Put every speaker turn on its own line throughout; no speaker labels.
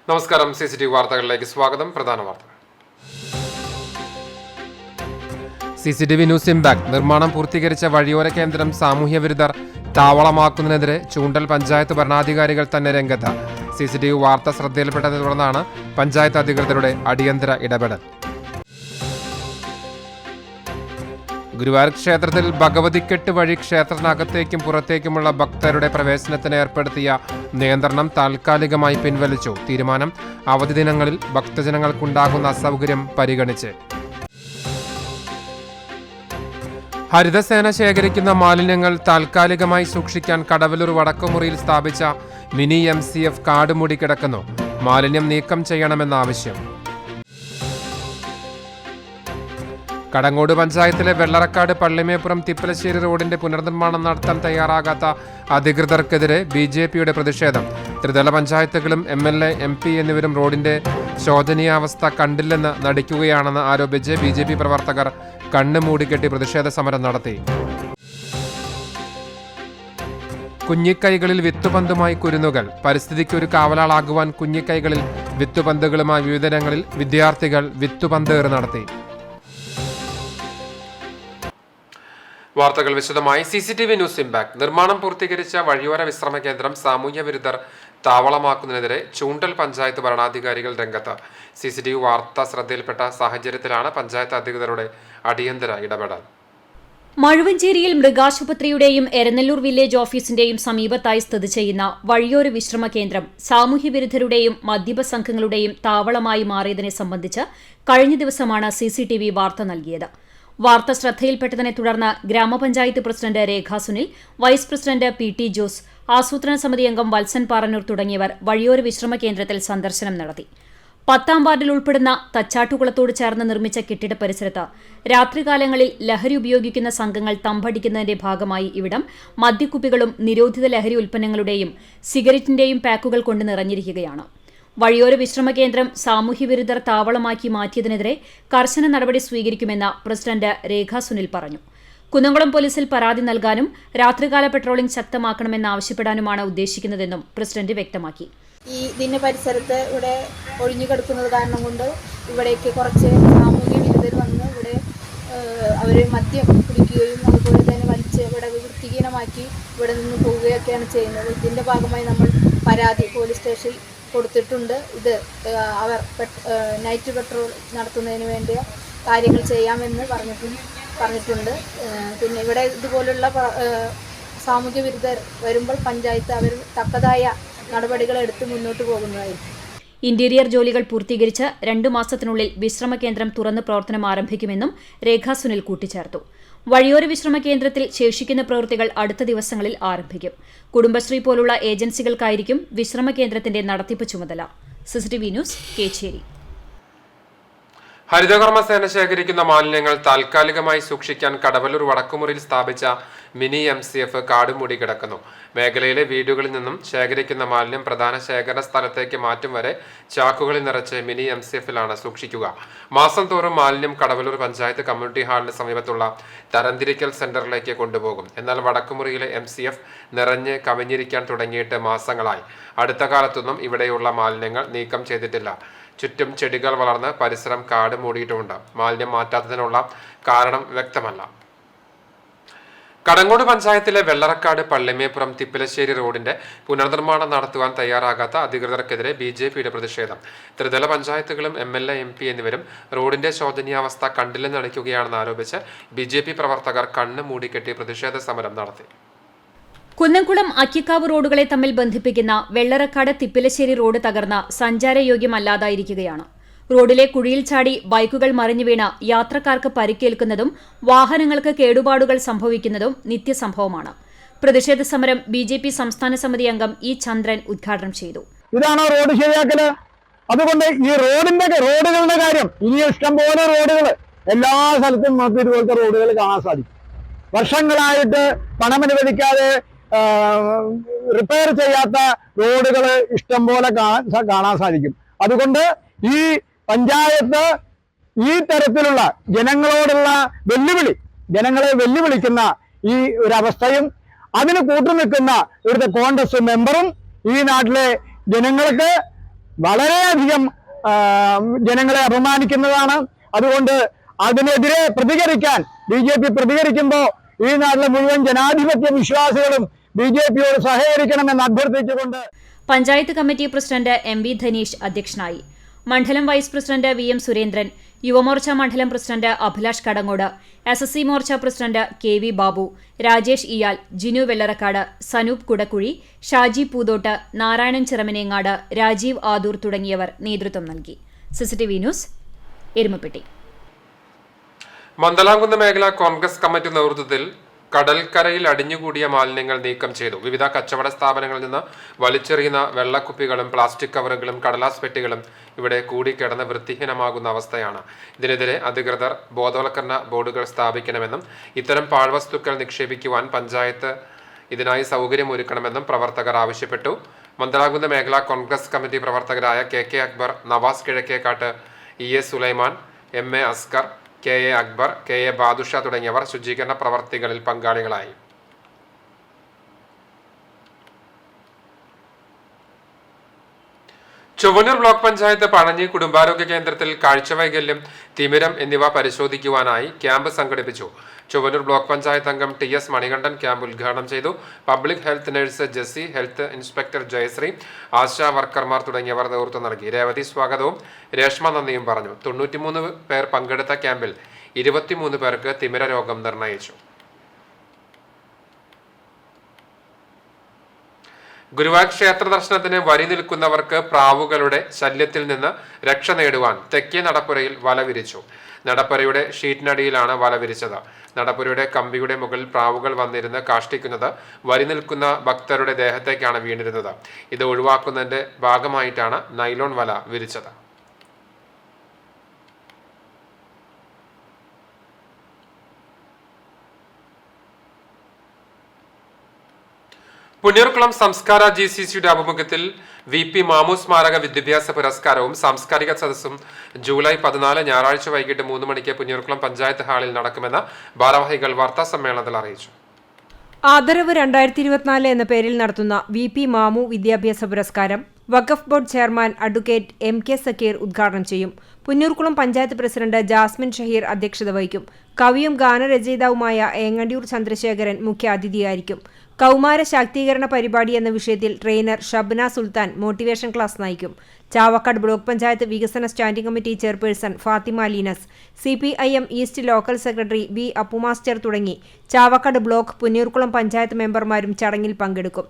നമസ്കാരം. CCTV വാർത്തകളിലേക്ക് സ്വാഗതം. പ്രധാന വാർത്തകൾ. CCTV news impact. നിർമ്മാണം പൂർത്തീകരിച്ച വഴിയോര കേന്ദ്രം സാമൂഹ്യ വിരുദ്ധർ താവളമാക്കുന്നതിനെതിരെ ചൂണ്ടൽ പഞ്ചായത്ത് ഭരണാധികാരികൾ തന്നെ രംഗത്ത്. CCTV വാർത്ത ശ്രദ്ധയിൽപ്പെട്ടതിനെ തുടർന്നാണ് പഞ്ചായത്ത് അധികൃതരുടെ അടിയന്തര ഇടപെടൽ. ഗുരുവായൂർ ക്ഷേത്രത്തിൽ ഭഗവതിക്കെട്ട് വഴി ക്ഷേത്രത്തിനകത്തേക്കും പുറത്തേക്കുമുള്ള ഭക്തരുടെ പ്രവേശനത്തിന് ഏർപ്പെടുത്തിയ നിയന്ത്രണം താൽക്കാലികമായി പിൻവലിച്ചു. തീരുമാനം അവധി ദിനങ്ങളിൽ ഭക്തജനങ്ങൾക്കുണ്ടാകുന്ന അസൗകര്യം പരിഗണിച്ച്. ഹരിതസേന ശേഖരിക്കുന്ന മാലിന്യങ്ങൾ താൽക്കാലികമായി സൂക്ഷിക്കാൻ കടവലൂർ വടക്കുമുറിയിൽ സ്ഥാപിച്ച മിനി MCF കാട് മൂടിക്കിടക്കുന്നു. മാലിന്യം നീക്കം ചെയ്യണമെന്ന ആവശ്യം. കടങ്ങോട് പഞ്ചായത്തിലെ വെള്ളറക്കാട് പള്ളിമേപ്പുറം തിപ്പലശ്ശേരി റോഡിന്റെ പുനർനിർമ്മാണം നടത്താൻ തയ്യാറാകാത്ത അധികൃതർക്കെതിരെ BJPയുടെ പ്രതിഷേധം. ത്രിതല പഞ്ചായത്തുകളും MLA MP എന്നിവരും റോഡിന്റെ ശോചനീയാവസ്ഥ കണ്ടില്ലെന്ന് നടിക്കുകയാണെന്ന് ആരോപിച്ച് BJP പ്രവർത്തകർ കണ്ണ് മൂടിക്കെട്ടി പ്രതിഷേധ സമരം നടത്തി. കുഞ്ഞിക്കൈകളിൽ വിത്തുപന്തുമായി കുരുന്നുകൾ. പരിസ്ഥിതിക്ക് ഒരു കാവലാളാകുവാൻ കുഞ്ഞിക്കൈകളിൽ വിത്തുപന്തുകളുമായി വിവിധയിടങ്ങളിൽ വിദ്യാർത്ഥികൾ വിത്തുപന്തേറ് നടത്തി. വാർത്തകൾ വിശദമായി. CCTV news impact. നിർമ്മാണം പൂർത്തീകരിച്ച വഴിയോര വിശ്രമ കേന്ദ്രം സാമൂഹ്യ വിരുദ്ധർ താവളമാക്കുന്നതിനെതിരെ ചൂണ്ടൽ പഞ്ചായത്ത് ഭരണാധികാരികൾ രംഗത്ത്. CCTV വാർത്ത ശ്രദ്ധയിൽപ്പെട്ട സാഹചര്യത്തിലാണ് പഞ്ചായത്ത് അധികൃതരുടെ അടിയന്തര ഇടപെടൽ.
മഴുവഞ്ചേരിയിൽ മൃഗാശുപത്രിയുടെയും എരനെല്ലൂർ വില്ലേജ് ഓഫീസിന്റെയും സമീപത്തായി സ്ഥിതി ചെയ്യുന്ന വഴിയോര വിശ്രമ കേന്ദ്രം സാമൂഹ്യ വിരുദ്ധരുടെയും മദ്യപ സംഘങ്ങളുടെയും താവളമായി മാറിയതിനെ സംബന്ധിച്ച് കഴിഞ്ഞ ദിവസമാണ് CCTV വാർത്ത നൽകിയത്. വാർത്ത ശ്രദ്ധയിൽപ്പെട്ടതിനെ തുടർന്ന് ഗ്രാമപഞ്ചായത്ത് president Rekha Sunil, vice president PT Jose, ആസൂത്രണ സമിതി അംഗം വത്സൻ പാറന്നൂർ തുടങ്ങിയവർ വഴിയോര വിശ്രമ കേന്ദ്രത്തിൽ സന്ദർശനം നടത്തി. 10ാം വാർഡിൽ ഉൾപ്പെടുന്ന തച്ചാട്ടുകുളത്തോട് ചേർന്ന് നിർമ്മിച്ച കെട്ടിട പരിസരത്ത് രാത്രികാലങ്ങളിൽ ലഹരി ഉപയോഗിക്കുന്ന സംഘങ്ങൾ തമ്പടിക്കുന്നതിന്റെ ഭാഗമായി ഇവിടം മദ്യക്കുപ്പികളും നിരോധിത ലഹരി ഉൽപ്പന്നങ്ങളുടെയും സിഗരറ്റിന്റെയും പാക്കുകൾ കൊണ്ട് നിറഞ്ഞിരിക്കുകയാണ്. വഴിയോര വിശ്രമ കേന്ദ്രം സാമൂഹ്യവിരുദ്ധർ താവളമാക്കി മാറ്റിയതിനെതിരെ കർശന നടപടി സ്വീകരിക്കുമെന്ന് പ്രസിഡന്റ് രേഖ സുനിൽ പറഞ്ഞു. കുന്നംകുളം പോലീസിൽ പരാതി നൽകാനും രാത്രികാല പെട്രോളിംഗ് ശക്തമാക്കണമെന്നാവശ്യപ്പെടാനുമാണ് ഉദ്ദേശിക്കുന്നതെന്നും പ്രസിഡന്റ് വ്യക്തമാക്കി.
ഇതിന്റെ പരിസരത്ത് ഇവിടെ ഒഴിഞ്ഞുകിടക്കുന്നത് കാരണം കൊണ്ട് ഇവിടേക്ക് കുറച്ച് സാമൂഹ്യ വിരുദ്ധർ വന്ന് ഇവിടെ അവർ മദ്യം കുടിക്കുകയും അതുപോലെ തന്നെ വലിച്ച് ഇവിടെ വൃത്തിഹീനമാക്കി ഇവിടെ നിന്ന് പോവുകയൊക്കെയാണ് ചെയ്യുന്നത്. ഇതിന്റെ ഭാഗമായി നമ്മൾ പരാതി പോലീസ് സ്റ്റേഷനിൽ കൊടുത്തിട്ടുണ്ട്. ഇത് അവർ നൈറ്റ് പെട്രോൾ നടത്തുന്നതിന് വേണ്ടിയ കാര്യങ്ങൾ ചെയ്യാമെന്ന് പറഞ്ഞിട്ടുണ്ട്. പിന്നെ ഇവിടെ ഇതുപോലുള്ള സാമൂഹ്യ വിരുദ്ധർ വരുമ്പോൾ പഞ്ചായത്ത് അവർ തക്കതായ നടപടികൾ എടുത്ത് മുന്നോട്ട് പോകുന്നതായിരിക്കും.
ഇന്റീരിയർ ജോലികൾ പൂർത്തീകരിച്ച് 2 മാസത്തിനുള്ളിൽ വിശ്രമ കേന്ദ്രം തുറന്ന് പ്രവർത്തനം ആരംഭിക്കുമെന്നും രേഖാ സുനിൽ കൂട്ടിച്ചേർത്തു. വഴിയോര വിശ്രമ കേന്ദ്രത്തിൽ ശേഷിക്കുന്ന പ്രവൃത്തികൾ അടുത്ത ദിവസങ്ങളിൽ ആരംഭിക്കും. കുടുംബശ്രീ പോലുള്ള ഏജൻസികൾക്കായിരിക്കും വിശ്രമ കേന്ദ്രത്തിന്റെ നടത്തിപ്പ് ചുമതല. CCTV news, Kecheri.
ഹരിതകർമ്മസേന ശേഖരിക്കുന്ന മാലിന്യങ്ങൾ താൽക്കാലികമായി സൂക്ഷിക്കാൻ കടവലൂർ വടക്കുമുറിയിൽ സ്ഥാപിച്ച മിനി MCF കാട് മൂടി കിടക്കുന്നു. മേഖലയിലെ വീടുകളിൽ നിന്നും ശേഖരിക്കുന്ന മാലിന്യം പ്രധാന ശേഖരണ സ്ഥലത്തേക്ക് മാറ്റും വരെ ചാക്കുകളിൽ നിറച്ച് മിനി MCFിലാണ് സൂക്ഷിക്കുക. മാസം തോറും മാലിന്യം കടവലൂർ പഞ്ചായത്ത് കമ്മ്യൂണിറ്റി ഹാളിന് സമീപത്തുള്ള തരംതിരിക്കൽ സെന്ററിലേക്ക് കൊണ്ടുപോകും. എന്നാൽ വടക്കുമുറിയിലെ MCF നിറഞ്ഞ് കവിഞ്ഞിരിക്കാൻ തുടങ്ങിയിട്ട് മാസങ്ങളായി. അടുത്ത കാലത്തൊന്നും ഇവിടെയുള്ള മാലിന്യങ്ങൾ നീക്കം ചെയ്തിട്ടില്ല. ചുറ്റും ചെടികൾ വളർന്ന് പരിസരം കാട് മൂടിയിട്ടുമുണ്ട്. മാലിന്യം മാറ്റാത്തതിനുള്ള കാരണം വ്യക്തമല്ല. കടങ്ങോട് പഞ്ചായത്തിലെ വെള്ളറക്കാട് പള്ളിമേപ്പുറം തിപ്പലശ്ശേരി റോഡിന്റെ പുനർനിർമ്മാണം നടത്തുവാൻ തയ്യാറാകാത്ത അധികൃതർക്കെതിരെ BJPയുടെ പ്രതിഷേധം. ത്രിതല പഞ്ചായത്തുകളും MLA MP എന്നിവരും റോഡിന്റെ ശോചനീയാവസ്ഥ കണ്ടില്ലെന്ന് നടിക്കുകയാണെന്ന് ആരോപിച്ച് BJP പ്രവർത്തകർ കണ്ണ് മൂടിക്കെട്ടി പ്രതിഷേധ സമരം നടത്തി.
കുന്നംകുളം അക്കിക്കാവ് റോഡുകളെ തമ്മിൽ ബന്ധിപ്പിക്കുന്ന വെള്ളറക്കാട് തിപ്പലശ്ശേരി റോഡ് തകർന്ന് സഞ്ചാരയോഗ്യമല്ലാതായിരിക്കുകയാണ്. റോഡിലെ കുഴിയിൽ ചാടി ബൈക്കുകൾ മറിഞ്ഞു വീണ് യാത്രക്കാർക്ക് പരിക്കേൽക്കുന്നതും വാഹനങ്ങൾക്ക് കേടുപാടുകൾ സംഭവിക്കുന്നതും നിത്യസംഭവമാണ്. പ്രതിഷേധ സമരം BJP സംസ്ഥാന സമിതി അംഗം E ചന്ദ്രൻ ഉദ്ഘാടനം ചെയ്തു.
ഇതാണോ റോഡ് ശരിയാക്കല്? അതുകൊണ്ട് ഈ റോഡുകളുടെ കാര്യം ഇനി ഇഷ്ടംപോലെ റോഡുകൾ എല്ലാ സ്ഥലത്തും നമുക്ക് ഇതുപോലത്തെ റോഡുകൾ കാണാൻ സാധിക്കും. വർഷങ്ങളായിട്ട് പണമനുവദിക്കാതെ റിപ്പയർ ചെയ്യാത്ത റോഡുകൾ ഇഷ്ടംപോലെ കാണാൻ സാധിക്കും. അതുകൊണ്ട് ഈ പഞ്ചായത്ത് ഈ തരത്തിലുള്ള ജനങ്ങളോടുള്ള ജനങ്ങളെ വെല്ലുവിളിക്കുന്ന ഈ ഒരു അവസ്ഥയും അതിന് കൂട്ടുനിൽക്കുന്ന ഇവിടുത്തെ കോൺഗ്രസ് മെമ്പറും ഈ നാട്ടിലെ ജനങ്ങൾക്ക് വളരെയധികം ജനങ്ങളെ അപമാനിക്കുന്നതാണ്. അതുകൊണ്ട് അതിനെതിരെ പ്രതികരിക്കാൻ BJP പ്രതികരിക്കുമ്പോൾ ഈ നാട്ടിലെ മുഴുവൻ ജനാധിപത്യ വിശ്വാസികളും BJPയോട് സഹകരിക്കണമെന്ന് അഭ്യർത്ഥിച്ചുകൊണ്ട്
panchayat committee president MV Dhaneesh അധ്യക്ഷനായി. മണ്ഡലം vice president VM Surendran, Yuvamorcha മണ്ഡലം president Abhilash Kadangode, SSC Morcha president KV Babu, Rajesh Iyal, Jinu Vellarakkad, Sanoop Kudakkuzhi, Shaji Poothott, Narayanan Chiramanengad, Rajeev Adoor തുടങ്ങിയവർ നേതൃത്വം നൽകി. CCTV news, Erumapetty.
മന്ദലാംകുന്ന് മേഖല കോൺഗ്രസ് കമ്മിറ്റി നേതൃത്വത്തിൽ കടൽക്കരയിൽ അടിഞ്ഞുകൂടിയ മാലിന്യങ്ങൾ നീക്കം ചെയ്തു. വിവിധ കച്ചവട സ്ഥാപനങ്ങളിൽ നിന്ന് വലിച്ചെറിയുന്ന വെള്ളക്കുപ്പികളും പ്ലാസ്റ്റിക് കവറുകളും കടലാസ് പെട്ടികളും ഇവിടെ കൂടിക്കിടന്ന് വൃത്തിഹീനമാകുന്ന അവസ്ഥയാണ്. ഇതിനെതിരെ അധികൃതർ ബോധവൽക്കരണ ബോർഡുകൾ സ്ഥാപിക്കണമെന്നും ഇത്തരം പാഴ്വസ്തുക്കൾ നിക്ഷേപിക്കുവാൻ പഞ്ചായത്ത് ഇതിനായി സൗകര്യമൊരുക്കണമെന്നും പ്രവർത്തകർ ആവശ്യപ്പെട്ടു. മന്ദലാംകുന്ന് മേഖല കോൺഗ്രസ് കമ്മിറ്റി പ്രവർത്തകരായ KK Akbar, Navas Kizhakkekkatt, EA Sulaiman, MA Askar, KA Akbar, KA Badusha തുടങ്ങിയവർ ശുചീകരണ പ്രവർത്തികളിൽ പങ്കാളികളായി. ചൊവ്വന്നൂർ ബ്ലോക്ക് പഞ്ചായത്ത് പഴഞ്ഞി കുടുംബാരോഗ്യ കേന്ദ്രത്തിൽ കാഴ്ചവൈകല്യം, തിമിരം എന്നിവ പരിശോധിക്കുവാനായി ക്യാമ്പ് സംഘടിപ്പിച്ചു. ചൊവ്വന്നൂർ ബ്ലോക്ക് പഞ്ചായത്ത് അംഗം TS മണികണ്ഠൻ ക്യാമ്പ് ഉദ്ഘാടനം ചെയ്തു. Public health nurse Jessy, health inspector Jayasree, Asha വർക്കർമാർ തുടങ്ങിയവർ നേതൃത്വം നൽകി. രേവതി സ്വാഗതവും രേഷ്മ നന്ദിയും പറഞ്ഞു. 93 പേർ പങ്കെടുത്ത ക്യാമ്പിൽ 23 പേർക്ക് തിമിര രോഗം നിർണയിച്ചു. ഗുരുവായൂർ ക്ഷേത്ര ദർശനത്തിന് വരി നിൽക്കുന്നവർക്ക് പ്രാവുകളുടെ ശല്യത്തിൽ നിന്ന് രക്ഷ നേടുവാൻ തെക്കേ നടപ്പുരയിൽ വല വിരിച്ചു. നടപ്പുരയുടെ ഷീറ്റിനടിയിലാണ് വല വിരിച്ചത്. നടപ്പുരയുടെ കമ്പിയുടെ മുകളിൽ പ്രാവുകൾ വന്നിരുന്ന് കാഷ്ടിക്കുന്നത് വരി നിൽക്കുന്ന ഭക്തരുടെ ദേഹത്തേക്കാണ് വീണിരുന്നത്. ഇത് ഒഴിവാക്കുന്നതിന്റെ ഭാഗമായിട്ടാണ് നൈലോൺ വല വിരിച്ചത്. പുന്നൂർക്കുളം സംസ്കാര GCCയുടെ ആഭിമുഖ്യത്തിൽ VP മാമു സ്മാരക വിദ്യാഭ്യാസ പുരസ്കാരവും സാംസ്കാരിക സദസ്സും ജൂലൈ 14 ഞായറാഴ്ച വൈകിട്ട് 3 മണിക്ക് പുന്നൂർക്കുളം പഞ്ചായത്ത് ഹാളിൽ നടക്കുമെന്ന് ഭാരവാഹികൾ വാർത്താ സമ്മേളനത്തിൽ അറിയിച്ചു.
ആദരവ് 2024 എന്ന പേരിൽ നടത്തുന്ന VP മാമു വിദ്യാഭ്യാസ പുരസ്കാരം Waqf board chairman advocate MK Zakir ഉദ്ഘാടനം ചെയ്യും. പുന്നൂർക്കുളം പഞ്ചായത്ത് പ്രസിഡന്റ് ജാസ്മിൻ ഷഹീർ അധ്യക്ഷത വഹിക്കും. കവിയും ഗാനരചയിതാവുമായ ഏങ്ങണ്ടിയൂർ ചന്ദ്രശേഖരൻ മുഖ്യാതിഥിയായിരിക്കും. കൗമാര ശാക്തീകരണ പരിപാടി എന്ന വിഷയത്തിൽ trainer Shabna Sulthan motivation class നയിക്കും. ചാവക്കാട് ബ്ലോക്ക് പഞ്ചായത്ത് വികസന standing committee chairperson Fathima Leenas, CPIM east local secretary V അപ്പുമാസ്റ്റർ തുടങ്ങി ചാവക്കാട് ബ്ലോക്ക്, പുന്നൂർക്കുളം പഞ്ചായത്ത് മെമ്പർമാരും ചടങ്ങിൽ പങ്കെടുക്കും.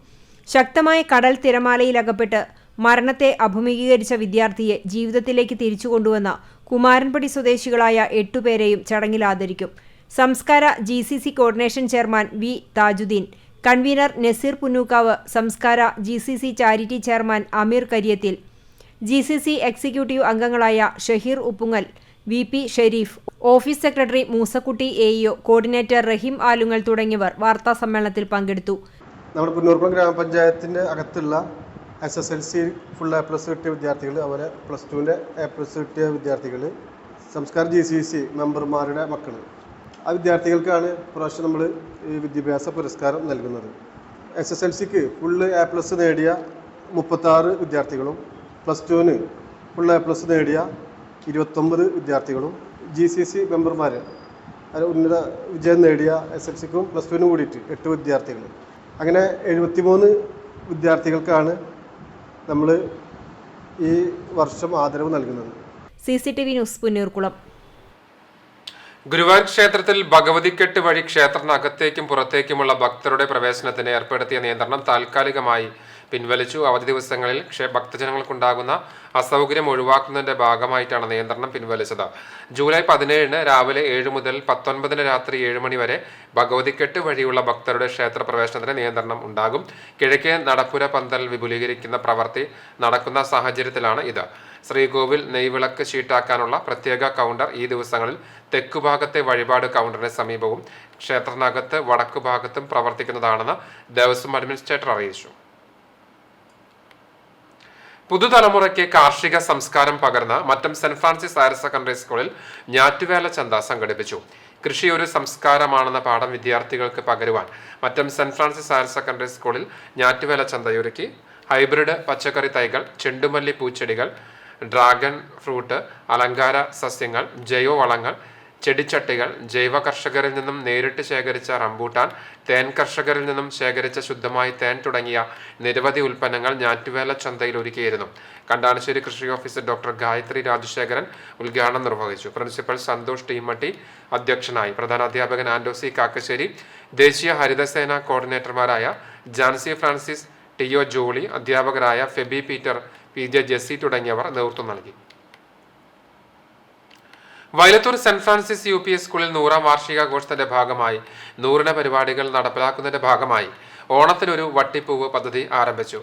ശക്തമായ കടൽ തിരമാലയിലകപ്പെട്ട് മരണത്തെ അഭിമുഖീകരിച്ച വിദ്യാർത്ഥിയെ ജീവിതത്തിലേക്ക് തിരിച്ചുകൊണ്ടുവന്ന കുമാരൻപടി സ്വദേശികളായ 8 പേരെയും ചടങ്ങിൽ ആദരിക്കും. Samskara GCC coordination chairman V Thajudheen, convener Nazeer Punnukkavu, Samskara GCC charity chairman Ameer Kariyathil, GCC executive അംഗങ്ങളായ Shaheer Uppungal, VP Sherif, office secretary Moosakutty AEO, coordinator Raheem Alungal തുടങ്ങിയവർ വാർത്താ സമ്മേളനത്തിൽ പങ്കെടുത്തു.
നമ്മുടെ പുന്നൂർക്കുളം ഗ്രാമപഞ്ചായത്തിൻ്റെ അകത്തുള്ള SSLC ഫുൾ A+ കിട്ടിയ വിദ്യാർത്ഥികൾ, അതുപോലെ +2ൻ്റെ A+ കിട്ടിയ വിദ്യാർത്ഥികൾ, സംസ്കാര GCC മെമ്പർമാരുടെ മക്കൾ, ആ വിദ്യാർത്ഥികൾക്കാണ് പ്രാവശ്യം നമ്മൾ ഈ വിദ്യാഭ്യാസ പുരസ്കാരം നൽകുന്നത്. SSLCക്ക് ഫുൾ A+ നേടിയ 36 വിദ്യാർത്ഥികളും +2ന് ഫുൾ A+ നേടിയ 29 വിദ്യാർത്ഥികളും GCC മെമ്പർമാർ ഉന്നത വിജയം നേടിയ SSLCക്കും +2നും കൂടിയിട്ട് 8 വിദ്യാർത്ഥികൾ, അങ്ങനെ 73 വിദ്യാർത്ഥികൾക്കാണ് നമ്മൾ ഈ വർഷം ആദരവ് നൽകുന്നത്.
CCTV news, Punnurkulam.
ഗുരുവായൂർ ക്ഷേത്രത്തിൽ ഭഗവതിക്കെട്ട് വഴി ക്ഷേത്രത്തിനകത്തേക്കും പുറത്തേക്കുമുള്ള ഭക്തരുടെ പ്രവേശനത്തിന് ഏർപ്പെടുത്തിയ നിയന്ത്രണം താൽക്കാലികമായി പിൻവലിച്ചു. അവധി ദിവസങ്ങളിൽ ഭക്തജനങ്ങൾക്കുണ്ടാകുന്ന അസൗകര്യം ഒഴിവാക്കുന്നതിന്റെ ഭാഗമായിട്ടാണ് നിയന്ത്രണം പിൻവലിച്ചത്. ജൂലൈ 17 രാവിലെ 7 മുതൽ 19 രാത്രി 7 മണി വരെ ഭഗവതിക്കെട്ട് വഴിയുള്ള ഭക്തരുടെ ക്ഷേത്ര പ്രവേശനത്തിന് നിയന്ത്രണം ഉണ്ടാകും. കിഴക്കേ നടപ്പുര പന്തൽ വിപുലീകരിക്കുന്ന പ്രവൃത്തി നടക്കുന്ന സാഹചര്യത്തിലാണ് ഇത്. ശ്രീകോവിൽ നെയ്വിളക്ക് ഷീട്ടാക്കാനുള്ള പ്രത്യേക കൗണ്ടർ ഈ ദിവസങ്ങളിൽ തെക്കുഭാഗത്തെ വഴിപാട് കൗണ്ടറിന് സമീപവും ക്ഷേത്രത്തിനകത്ത് വടക്കുഭാഗത്തും പ്രവർത്തിക്കുന്നതാണെന്ന് ദേവസ്വം അഡ്മിനിസ്ട്രേറ്റർ അറിയിച്ചു. പുതുതലമുറയ്ക്ക് കാർഷിക സംസ്കാരം പകർന്ന് Mattam Saint Francis higher secondary സ്കൂളിൽ ഞാറ്റുവേല ചന്ത സംഘടിപ്പിച്ചു. കൃഷി ഒരു സംസ്കാരമാണെന്ന പാഠം വിദ്യാർത്ഥികൾക്ക് പകരുവാൻ Mattam Saint Francis higher secondary സ്കൂളിൽ ഞാറ്റുവേല ചന്തയൊരുക്കി. ഹൈബ്രിഡ് പച്ചക്കറി തൈകൾ, ചെണ്ടുമല്ലി പൂച്ചെടികൾ, ഡ്രാഗൺ ഫ്രൂട്ട്, അലങ്കാര സസ്യങ്ങൾ, ജൈവവളങ്ങൾ, ചെടിച്ചട്ടികൾ, ജൈവ കർഷകരിൽ നിന്നും നേരിട്ട് ശേഖരിച്ച റംബൂട്ടാൻ, തേൻ കർഷകരിൽ നിന്നും ശേഖരിച്ച ശുദ്ധമായ തേൻ തുടങ്ങിയ നിരവധി ഉൽപ്പന്നങ്ങൾ ഞാറ്റുവേല ചന്തയിൽ ഒരുക്കിയിരുന്നു. കണ്ടാണശ്ശേരി കൃഷി ഓഫീസർ ഡോക്ടർ ഗായത്രി രാജശേഖരൻ ഉദ്ഘാടനം നിർവഹിച്ചു. പ്രിൻസിപ്പൽ സന്തോഷ് ടീമട്ടി അധ്യക്ഷനായി. പ്രധാനാധ്യാപകൻ ആൻഡോസി കാക്കശ്ശേരി, ദേശീയ ഹരിതസേന കോർഡിനേറ്റർമാരായ ജാൻസി ഫ്രാൻസിസ്, ടിയോ ജോളി, അധ്യാപകരായ ഫെബി പീറ്റർ, PJ ജെസ്സി തുടങ്ങിയവർ നേതൃത്വം നൽകി. വയലത്തൂർ സെന്റ് ഫ്രാൻസിസ് UPS സ്കൂളിൽ 100ാം വാർഷികാഘോഷത്തിന്റെ ഭാഗമായി നൂറിന പരിപാടികൾ നടപ്പിലാക്കുന്നതിന്റെ ഭാഗമായി ഓണത്തിനൊരു വട്ടിപ്പൂവ് പദ്ധതി ആരംഭിച്ചു.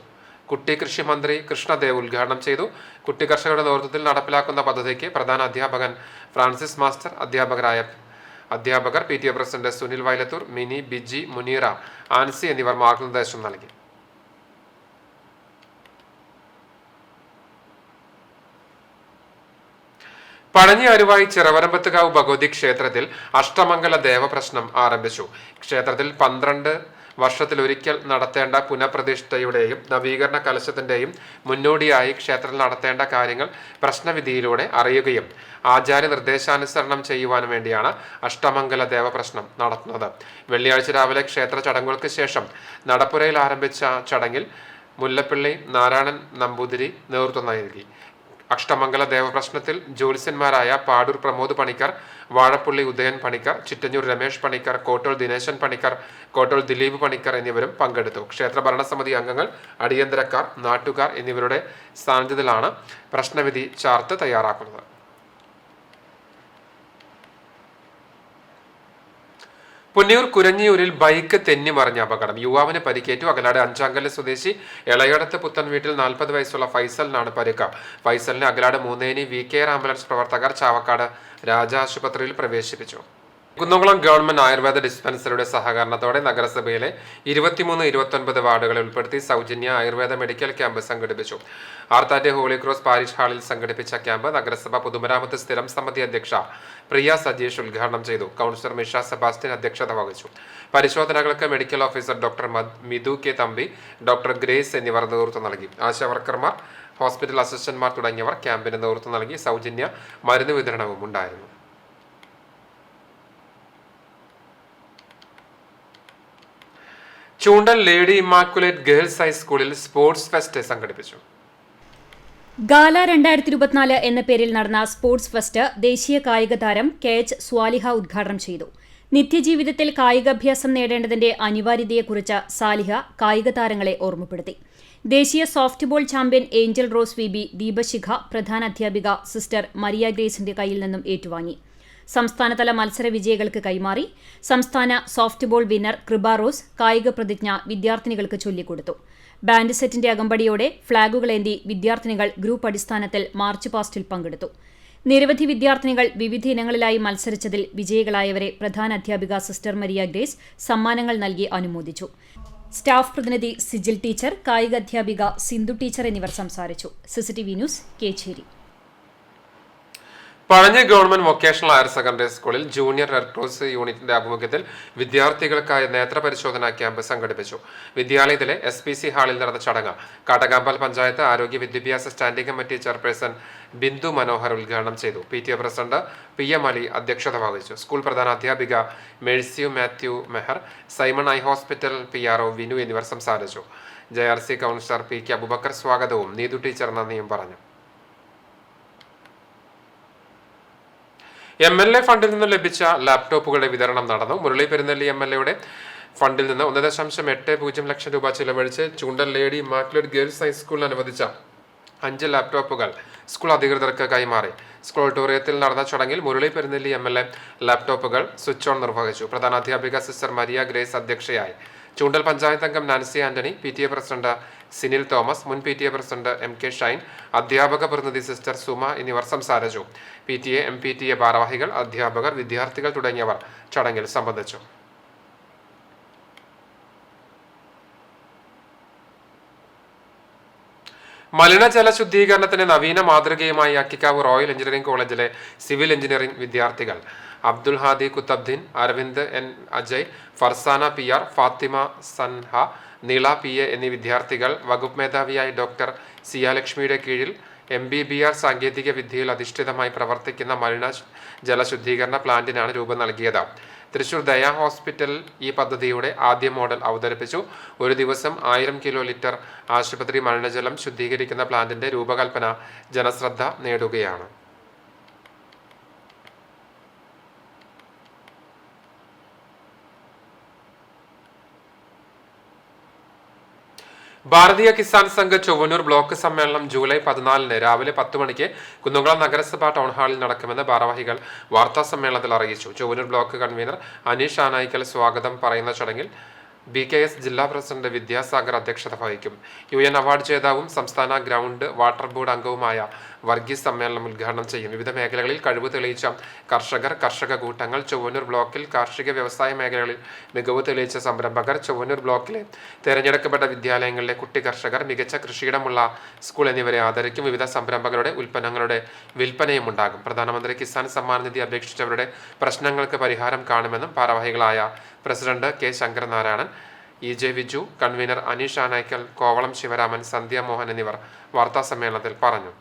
കുട്ടി കൃഷി മന്ത്രി കൃഷ്ണദേവ് ഉദ്ഘാടനം ചെയ്തു. കുട്ടി കർഷകരുടെ നേതൃത്വത്തിൽ നടപ്പിലാക്കുന്ന പദ്ധതിക്ക് പ്രധാന അധ്യാപകൻ ഫ്രാൻസിസ് മാസ്റ്റർ, അധ്യാപകർ PTA president Sunil Vayalathur, mini, Biji, Muneera, Ancy എന്നിവർ മാർഗനിർദ്ദേശം നൽകി. പഴഞ്ഞി അരുവായി ചിറവരമ്പത്തുകാവ് ഭഗവതി ക്ഷേത്രത്തിൽ അഷ്ടമംഗല ദേവപ്രശ്നം ആരംഭിച്ചു. ക്ഷേത്രത്തിൽ 12 വർഷത്തിലൊരിക്കൽ നടത്തേണ്ട പുനഃപ്രതിഷ്ഠയുടെയും നവീകരണ കലശത്തിന്റെയും മുന്നോടിയായി ക്ഷേത്രത്തിൽ നടത്തേണ്ട കാര്യങ്ങൾ പ്രശ്നവിധിയിലൂടെ അറിയുകയും ആചാര്യ നിർദ്ദേശാനുസരണം ചെയ്യുവാനും വേണ്ടിയാണ് അഷ്ടമംഗല ദേവപ്രശ്നം നടത്തുന്നത്. വെള്ളിയാഴ്ച രാവിലെ ക്ഷേത്ര ചടങ്ങുകൾക്ക് ശേഷം നടപ്പുരയിൽ ആരംഭിച്ച ചടങ്ങിൽ മുല്ലപ്പള്ളി നാരായണൻ നമ്പൂതിരി നേതൃത്വം നൽകി. അഷ്ടമംഗല ദേവപ്രശ്നത്തിൽ ജ്യോത്സ്യന്മാരായ പാടൂർ പ്രമോദ് പണിക്കർ, വാഴപ്പള്ളി ഉദയൻ പണിക്കർ, ചിറ്റഞ്ഞൂർ രമേശ് പണിക്കർ, കോട്ടോൾ ദിനേശൻ പണിക്കർ, കോട്ടോൾ ദിലീപ് പണിക്കർ എന്നിവരും പങ്കെടുത്തു. ക്ഷേത്ര ഭരണസമിതി അംഗങ്ങൾ, അടിയന്തരക്കാർ, നാട്ടുകാർ എന്നിവരുടെ സാന്നിധ്യത്തിലാണ് പ്രശ്നവിധി ചാർട്ട് തയ്യാറാക്കുന്നത്. പുന്നയൂർ കുരഞ്ഞിയൂരിൽ ബൈക്ക് തെന്നിമറിഞ്ഞ അപകടം. യുവാവിന് പരിക്കേറ്റു. അകലാട് അഞ്ചാങ്കല്ല് സ്വദേശി എളയടത്ത് പുത്തൻ വീട്ടിൽ 40 വയസ്സുള്ള ഫൈസലിനാണ് പരിക്ക്. ഫൈസലിനെ അകലാട് മൂന്നേനി VKR ആംബുലൻസ് പ്രവർത്തകർ ചാവക്കാട് രാജ ആശുപത്രിയിൽ പ്രവേശിപ്പിച്ചു. കുന്നംകുളം ഗവൺമെന്റ് ആയുർവേദ ഡിസ്പെൻസറിയുടെ സഹകരണത്തോടെ നഗരസഭയിലെ 23-29 വാർഡുകളെ ഉൾപ്പെടുത്തി സൗജന്യ ആയുർവേദ മെഡിക്കൽ ക്യാമ്പ് സംഘടിപ്പിച്ചു. ആർത്താറ്റ് ഹോളി ക്രോസ് പാരിഷ് ഹാളിൽ സംഘടിപ്പിച്ച ക്യാമ്പ് നഗരസഭ പൊതുമരാമത്ത് സ്ഥിരം സമിതി അധ്യക്ഷ പ്രിയ സജീഷ് ഉദ്ഘാടനം ചെയ്തു. കൗൺസിലർ മിഷ സെബാസ്റ്റ്യൻ അധ്യക്ഷത വഹിച്ചു. പരിശോധനകൾക്ക് medical officer doctor Mithu K Thampi, doctor grace എന്നിവർ നേതൃത്വം നൽകി. ആശാവർക്കർമാർ, ഹോസ്പിറ്റൽ അസിസ്റ്റന്റ്മാർ തുടങ്ങിയവർ ക്യാമ്പിന് നേതൃത്വം നൽകി. സൗജന്യ മരുന്ന് വിതരണവും ഉണ്ടായിരുന്നു. ചൂണ്ടൽ ലേഡി ഇമ്മാക്കുലേറ്റ് ഗേൾസ് ഹൈസ്കൂളിൽ സ്പോർട്സ് ഫെസ്റ്റ് സംഘടിപ്പിച്ചു.
ഗാല 2024 എന്ന പേരിൽ നടന്ന സ്പോർട്സ് ഫെസ്റ്റ് ദേശീയ കായിക താരം KH സ്വാലിഹ ഉദ്ഘാടനം ചെയ്തു. നിത്യജീവിതത്തിൽ കായികാഭ്യാസം നേടേണ്ടതിന്റെ അനിവാര്യതയെക്കുറിച്ച് സാലിഹ കായിക താരങ്ങളെ ഓർമ്മപ്പെടുത്തി. ദേശീയ soft ball champion Angel rose VB ദീപശിഖ പ്രധാന അധ്യാപിക സിസ്റ്റർ മരിയ ഗ്രേസിന്റെ കയ്യിൽ നിന്നും ഏറ്റുവാങ്ങി. സംസ്ഥാനതല മത്സര വിജയികൾക്ക് കൈമാറി. സംസ്ഥാന സോഫ്റ്റ് ബോൾ വിന്നർ കൃപ റോസ് കായിക പ്രതിജ്ഞ വിദ്യാർത്ഥിനികൾക്ക് ചൊല്ലിക്കൊടുത്തു. ബാൻഡ് സെറ്റിന്റെ അകമ്പടിയോടെ ഫ്ളാഗുകളേന്തി വിദ്യാർത്ഥിനികൾ ഗ്രൂപ്പ് അടിസ്ഥാനത്തിൽ മാർച്ച് പാസ്റ്റിൽ പങ്കെടുത്തു. നിരവധി വിദ്യാർത്ഥിനികൾ വിവിധ ഇനങ്ങളിലായി മത്സരിച്ചതിൽ വിജയികളായവരെ പ്രധാന അധ്യാപിക സിസ്റ്റർ മരിയ ഗ്രേസ് സമ്മാനങ്ങൾ നൽകി അനുമോദിച്ചു. സ്റ്റാഫ് പ്രതിനിധി സിജിൽ ടീച്ചർ, കായിക അധ്യാപിക സിന്ധു ടീച്ചർ എന്നിവർ സംസാരിച്ചു. CCTV news, Kechery.
Pazhanji government vocational higher secondary സ്കൂളിൽ ജൂനിയർ റെഡ് ക്രോസ് യൂണിറ്റിന്റെ ആഭിമുഖ്യത്തിൽ വിദ്യാർത്ഥികൾക്കായി നേത്രപരിശോധനാ ക്യാമ്പ് സംഘടിപ്പിച്ചു. വിദ്യാലയത്തിലെ SPC ഹാളിൽ നടന്ന ചടങ്ങ് കാട്ടകാമ്പാൽ പഞ്ചായത്ത് ആരോഗ്യ വിദ്യാഭ്യാസ standing committee chairperson Bindu Manohar ഉദ്ഘാടനം ചെയ്തു. PTA പ്രസിഡന്റ് PM അലി അധ്യക്ഷത വഹിച്ചു. സ്കൂൾ പ്രധാന അധ്യാപിക Mercy Mathew Meher, Simon eye hospital PRO Vinu എന്നിവർ സംസാരിച്ചു. JRC കൗൺസിലർ PK അബുബക്കർ സ്വാഗതവും നീതു ടീച്ചർ നന്ദിയും പറഞ്ഞു. MLA ഫണ്ടിൽ നിന്ന് ലഭിച്ച ലാപ്ടോപ്പുകളുടെ വിതരണം നടന്നു. മുരളി പെരുന്നെല്ലി MLAയുടെ ഫണ്ടിൽ നിന്ന് 1.80 ലക്ഷം രൂപ ചിലവഴിച്ച് ചൂണ്ടൽ ലേഡി ഇമ്മാക്കുലേറ്റ് ഗേൾസ് ഹൈസ്കൂളിൽ അനുവദിച്ച 5 ലാപ്ടോപ്പുകൾ സ്കൂൾ അധികൃതർക്ക് കൈമാറി. സ്കൂൾ ഓഡിറ്റോറിയത്തിൽ നടന്ന ചടങ്ങിൽ മുരളി പെരുന്നെല്ലി MLA ലാപ്ടോപ്പുകൾ സ്വിച്ച് ഓൺ നിർവഹിച്ചു. പ്രധാനാധ്യാപിക സിസ്റ്റർ മരിയ ഗ്രേസ് അധ്യക്ഷയായി. ചൂണ്ടൽ പഞ്ചായത്ത് അംഗം Nancy Antony, PTA president Sinil Thomas, മുൻ PTA പ്രസിഡന്റ് MK ഷൈൻ, അധ്യാപക പ്രതിനിധി സിസ്റ്റർ സുമ എന്നിവർ സംസാരിച്ചു. PTA, MPTA ഭാരവാഹികൾ, അധ്യാപകർ, വിദ്യാർത്ഥികൾ തുടങ്ങിയവർ ചടങ്ങിൽ സംബന്ധിച്ചു. മലിനജല ശുദ്ധീകരണത്തിന് നവീന മാതൃകയുമായി അക്കിക്കാവ് റോയൽ എഞ്ചിനീയറിംഗ് കോളേജിലെ സിവിൽ എഞ്ചിനീയറിംഗ് വിദ്യാർത്ഥികൾ അബ്ദുൽ ഹാദി കുത്തബ്ദീൻ, അരവിന്ദ് N അജയ്, ഫർസാന PR, ഫാത്തിമ സൻഹ, നീള PA എന്നീ വിദ്യാർത്ഥികൾ വകുപ്പ് മേധാവിയായ ഡോക്ടർ സിയാലക്ഷ്മിയുടെ കീഴിൽ MBBR സാങ്കേതിക വിദ്യയിൽ അധിഷ്ഠിതമായി പ്രവർത്തിക്കുന്ന മലിന ജല ശുദ്ധീകരണ പ്ലാന്റിനാണ് രൂപം നൽകിയത്. തൃശൂർ ദയ ഹോസ്പിറ്റലിൽ ഈ പദ്ധതിയുടെ ആദ്യ മോഡൽ അവതരിപ്പിച്ചു. ഒരു ദിവസം 1000 കിലോ ലിറ്റർ ആശുപത്രി മലിനജലം ശുദ്ധീകരിക്കുന്ന പ്ലാന്റിന്റെ രൂപകൽപ്പന ജനശ്രദ്ധ നേടുകയാണ്. ഭാരതീയ കിസാൻ സംഘ് ചൊവ്വന്നൂർ ബ്ലോക്ക് സമ്മേളനം ജൂലൈ 14 രാവിലെ 10 മണിക്ക് കുന്നംകുളം നഗരസഭാ ടൗൺ ഹാളിൽ നടക്കുമെന്ന് ഭാരവാഹികൾ വാർത്താ സമ്മേളനത്തിൽ അറിയിച്ചു. ചൊവ്വന്നൂർ ബ്ലോക്ക് കൺവീനർ അനീഷ് ആനായിക്കൽ സ്വാഗതം പറയുന്ന ചടങ്ങിൽ BKS ജില്ലാ പ്രസിഡന്റ് വിദ്യാസാഗർ അധ്യക്ഷത വഹിക്കും. UN അവാർഡ് ജേതാവും സംസ്ഥാന ഗ്രൗണ്ട് വാട്ടർ ബോർഡ് അംഗവുമായ വർഗീസ് സമ്മേളനം ഉദ്ഘാടനം ചെയ്യും. വിവിധ മേഖലകളിൽ കഴിവ് തെളിയിച്ച കർഷക കൂട്ടങ്ങൾ, ചൊവ്വന്നൂർ ബ്ലോക്കിൽ കാർഷിക വ്യവസായ മേഖലകളിൽ മികവ് തെളിയിച്ച സംരംഭകർ, ചൊവ്വന്നൂർ ബ്ലോക്കിലെ തെരഞ്ഞെടുക്കപ്പെട്ട വിദ്യാലയങ്ങളിലെ കുട്ടി കർഷകർ, മികച്ച കൃഷിയിടമുള്ള സ്കൂൾ എന്നിവരെ ആദരിക്കും. വിവിധ സംരംഭകരുടെ ഉൽപ്പന്നങ്ങളുടെ വിൽപ്പനയും ഉണ്ടാകും. പ്രധാനമന്ത്രി കിസാൻ സമ്മാൻ നിധി അപേക്ഷിച്ചവരുടെ പ്രശ്നങ്ങൾക്ക് പരിഹാരം കാണുമെന്നും ഭാരവാഹികളായ president K Sankaranarayanan, EJ Viju, convener Aneesh Anaykkal, Kovalam Sivaraman, Sandhya Mohan എന്നിവർ വാർത്താസമ്മേളനത്തിൽ പറഞ്ഞു.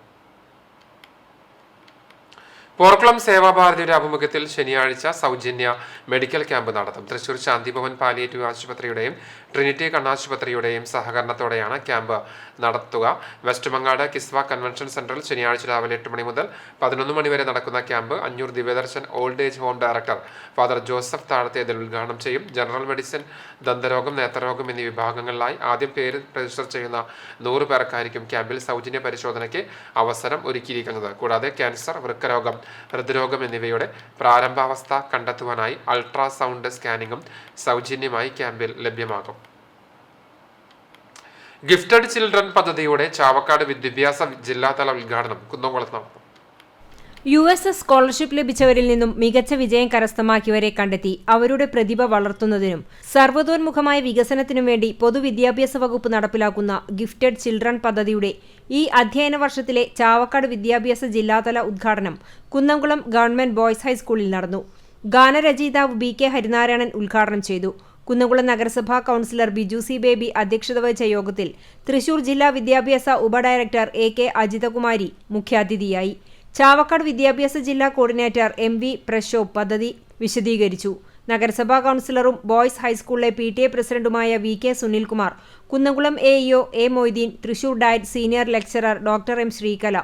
പോർക്കുളം സേവാഭാരതിയുടെ ആഭിമുഖ്യത്തിൽ ശനിയാഴ്ച സൗജന്യ മെഡിക്കൽ ക്യാമ്പ് നടത്തും. തൃശൂർ ശാന്തിഭവൻ പാലിയേറ്റീവ് ആശുപത്രിയുടെയും ട്രിനിറ്റി കണ്ണാശുപത്രിയുടെയും സഹകരണത്തോടെയാണ് ക്യാമ്പ് നടത്തുക. വെസ്റ്റ് മങ്ങാട് കിസ്വ കൺവെൻഷൻ സെന്ററിൽ ശനിയാഴ്ച രാവിലെ 8 മണി മുതൽ 11 മണി വരെ നടക്കുന്ന camp Anjoor Divyadarshan old age home director father Joseph Thazhathethil ഉദ്ഘാടനം ചെയ്യും. ജനറൽ മെഡിസിൻ, ദന്തരോഗം, നേത്രരോഗം എന്നീ വിഭാഗങ്ങളിലായി ആദ്യം പേര് രജിസ്റ്റർ ചെയ്യുന്ന 100 പേർക്കായിരിക്കും ക്യാമ്പിൽ സൗജന്യ പരിശോധനയ്ക്ക് അവസരം ഒരുക്കിയിരിക്കുന്നത്. കൂടാതെ ക്യാൻസർ, വൃക്കരോഗം, ഹൃദ്രോഗം എന്നിവയുടെ പ്രാരംഭാവസ്ഥ കണ്ടെത്തുവാനായി അൾട്രാസൗണ്ട് സ്കാനിങ്ങും സൗജന്യമായി ക്യാമ്പിൽ ലഭ്യമാകും. ഗിഫ്റ്റഡ് ചിൽഡ്രൻ പദ്ധതിയുടെ ചാവക്കാട് വിദ്യാഭ്യാസ ജില്ലാതല ഉദ്ഘാടനം കുന്നംകുളത്ത് നടന്നു.
USS സ്കോളർഷിപ്പ് ലഭിച്ചവരിൽ നിന്നും മികച്ച വിജയം കരസ്ഥമാക്കിയവരെ കണ്ടെത്തി അവരുടെ പ്രതിഭ വളർത്തുന്നതിനും സർവ്വതോന്മുഖമായ വികസനത്തിനും വേണ്ടി പൊതുവിദ്യാഭ്യാസ വകുപ്പ് നടപ്പിലാക്കുന്ന ഗിഫ്റ്റഡ് ചിൽഡ്രൻ പദ്ധതിയുടെ ഈ അധ്യയന വർഷത്തിലെ ചാവക്കാട് വിദ്യാഭ്യാസ ജില്ലാതല ഉദ്ഘാടനം കുന്നംകുളം ഗവൺമെന്റ് ബോയ്സ് ഹൈസ്കൂളിൽ നടന്നു. ഗാനരചയിതാവ് BK ഹരിനാരായണൻ ഉദ്ഘാടനം ചെയ്തു. കുന്നംകുളം നഗരസഭാ കൗൺസിലർ ബിജു സി ബേബി അധ്യക്ഷത വഹിച്ച യോഗത്തിൽ തൃശൂർ ജില്ലാ വിദ്യാഭ്യാസ ഉപഡയറക്ടർ AK അജിതകുമാരി മുഖ്യാതിഥിയായി. ചാവക്കാട് വിദ്യാഭ്യാസ ജില്ലാ കോർഡിനേറ്റർ MV പ്രശോഭ് പദ്ധതി വിശദീകരിച്ചു. നഗരസഭാ കൗൺസിലറും ബോയ്സ് ഹൈസ്കൂളിലെ PTA പ്രസിഡന്റുമായ VK Sunilkumar, Kunnamkulam AEO A Moideen, Thrissur DIET senior lecturer doctor M Sreekala,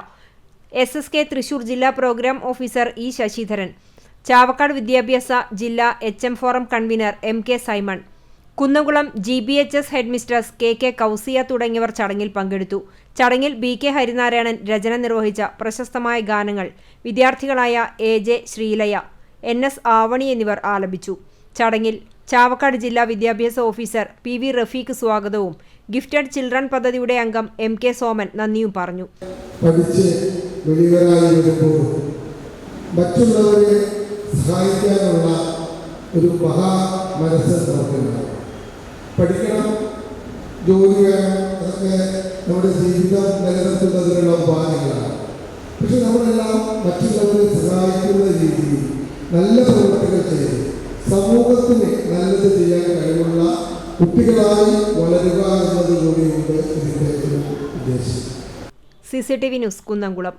SSK Thrissur ജില്ലാ programme officer E Sasidharan, Chavakkad വിദ്യാഭ്യാസ ജില്ലാ HM forum convener MK Simon, Kunnamkulam GBHS headmistress KK Kousiya തുടങ്ങിയവർ ചടങ്ങിൽ പങ്കെടുത്തു. ചടങ്ങിൽ BK ഹരിനാരായണൻ രചന നിർവഹിച്ച പ്രശസ്തമായ ഗാനങ്ങൾ വിദ്യാർത്ഥികളായ AJ ശ്രീലയ, NS ആവണി എന്നിവർ ആലപിച്ചു. ചടങ്ങിൽ ചാവക്കാട് ജില്ലാ വിദ്യാഭ്യാസ ഓഫീസർ PV റഫീഖ് സ്വാഗതവും ഗിഫ്റ്റഡ് ചിൽഡ്രൻ പദ്ധതിയുടെ അംഗം MK സോമൻ നന്ദിയും പറഞ്ഞു.
മറ്റുള്ളവരെ സഹായിക്കാനുള്ള ഒരു മഹാമനസ്സ് നമുക്കുണ്ടാകും. പഠിക്കണം, ജോലി വേണം, അതൊക്കെ നമ്മുടെ ജീവിതം നിലനിർത്തുന്നതിനുള്ള ഉപാധികളാണ്. പക്ഷെ നമ്മളെല്ലാം മറ്റുള്ളവരെ സഹായിക്കുന്ന രീതിയിൽ നല്ല പ്രവൃത്തികൾ ചെയ്ത് സമൂഹത്തിന് നല്ലത് ചെയ്യാൻ കഴിവുള്ള കുട്ടികളായി വളരുക എന്നത് കൂടിയുണ്ട് ഇതിൻ്റെ ഒരു ഉദ്ദേശം.
CCTV news Kunnamkulam.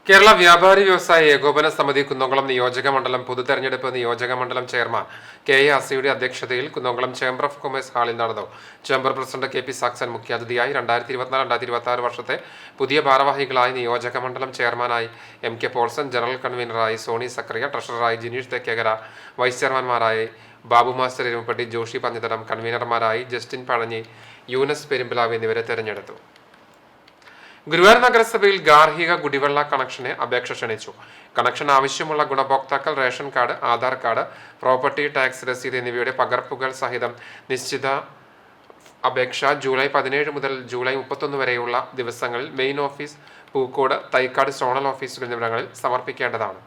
കേരള വ്യാപാരി വ്യവസായ ഏകോപന സമിതി കുന്നംകുളം നിയോജക മണ്ഡലം പൊതുതെരഞ്ഞെടുപ്പ് നിയോജക മണ്ഡലം ചെയർമാൻ KA അസിയുടെ അധ്യക്ഷതയിൽ കുന്നംകുളം ചേംബർ ഓഫ് കൊമേഴ്സ് ഹാളിൽ നടന്നു. ചേംബർ പ്രസിഡന്റ് KP സാക്സൻ മുഖ്യാതിഥിയായി. 2024-2026 വർഷത്തെ പുതിയ ഭാരവാഹികളായി നിയോജക മണ്ഡലം ചെയർമാനായി MK പോൾസൺ, ജനറൽ കൺവീനറായി സോണി സക്രിയ, ട്രഷററായി ജിനീഷ് തെക്കേകര, വൈസ് ചെയർമാൻമാരായി ബാബു മാസ്റ്റർ ഇരുമ്പട്ടി, ജോഷി പഞ്ഞിത്തടം, കൺവീനർമാരായി ജസ്റ്റിൻ പഴഞ്ഞി, യൂനസ് പെരുമ്പിലാവ് എന്നിവരെ തെരഞ്ഞെടുത്തു. ഗുരുവായൂർ നഗരസഭയിൽ ഗാർഹിക കുടിവെള്ള കണക്ഷന് അപേക്ഷ ക്ഷണിച്ചു. കണക്ഷൻ ആവശ്യമുള്ള ഗുണഭോക്താക്കൾ ration card, Aadhaar card, property tax രസീത് എന്നിവയുടെ പകർപ്പുകൾ സഹിതം നിശ്ചിത അപേക്ഷ ജൂലൈ 17 മുതൽ ജൂലൈ 31 വരെയുള്ള ദിവസങ്ങളിൽ main office, Pookode, Thycaud zonal ഓഫീസുകൾ എന്നിവിടങ്ങളിൽ സമർപ്പിക്കേണ്ടതാണ്.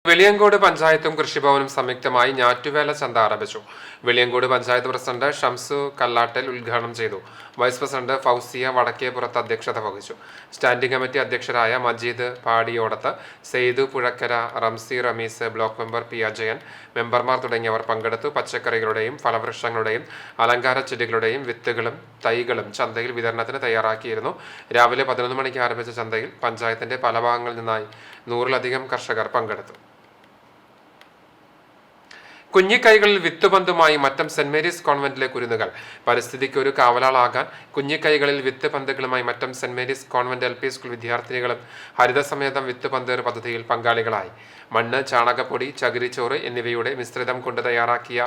വെളിയങ്കോട് പഞ്ചായത്തും കൃഷിഭവനും സംയുക്തമായി ഞാറ്റുവേല ചന്ത ആരംഭിച്ചു. വെളിയങ്കോട് പഞ്ചായത്ത് പ്രസിഡന്റ് ഷംസു കല്ലാട്ടൽ ഉദ്ഘാടനം ചെയ്തു. വൈസ് പ്രസിഡന്റ് ഫൗസിയ വടക്കേപ്പുറത്ത് അധ്യക്ഷത വഹിച്ചു. സ്റ്റാൻഡിംഗ് കമ്മിറ്റി അധ്യക്ഷരായ Majeed Padiyodath, Seidu Puzhakkara, Ramsi Ramees, block member P Ajayan, മെമ്പർമാർ തുടങ്ങിയവർ പങ്കെടുത്തു. പച്ചക്കറികളുടെയും ഫലവൃക്ഷങ്ങളുടെയും അലങ്കാര ചെടികളുടെയും വിത്തുകളും തൈകളും ചന്തയിൽ വിതരണത്തിന് തയ്യാറാക്കിയിരുന്നു. രാവിലെ 11 മണിക്ക് ആരംഭിച്ച ചന്തയിൽ പഞ്ചായത്തിന്റെ പല ഭാഗങ്ങളിൽ നിന്നായി 100-ലധികം കർഷകർ പങ്കെടുത്തു. കുഞ്ഞിക്കൈകളിൽ വിത്തുപന്തുമായി മറ്റം സെന്റ് മേരീസ് കോൺവെന്റിലെ കുരുന്നുകൾ. പരിസ്ഥിതിക്ക് ഒരു കാവലാളാകാൻ കുഞ്ഞിക്കൈകളിൽ വിത്ത് പന്തുകളുമായി Mattam saint Mary's convent LP school വിദ്യാർത്ഥിനികളും ഹരിതസമേതം വിത്ത് പന്തേർ പദ്ധതിയിൽ പങ്കാളികളായി. മണ്ണ്, ചാണകപ്പൊടി, ചകിരിച്ചോറ് എന്നിവയുടെ മിശ്രിതം കൊണ്ട് തയ്യാറാക്കിയ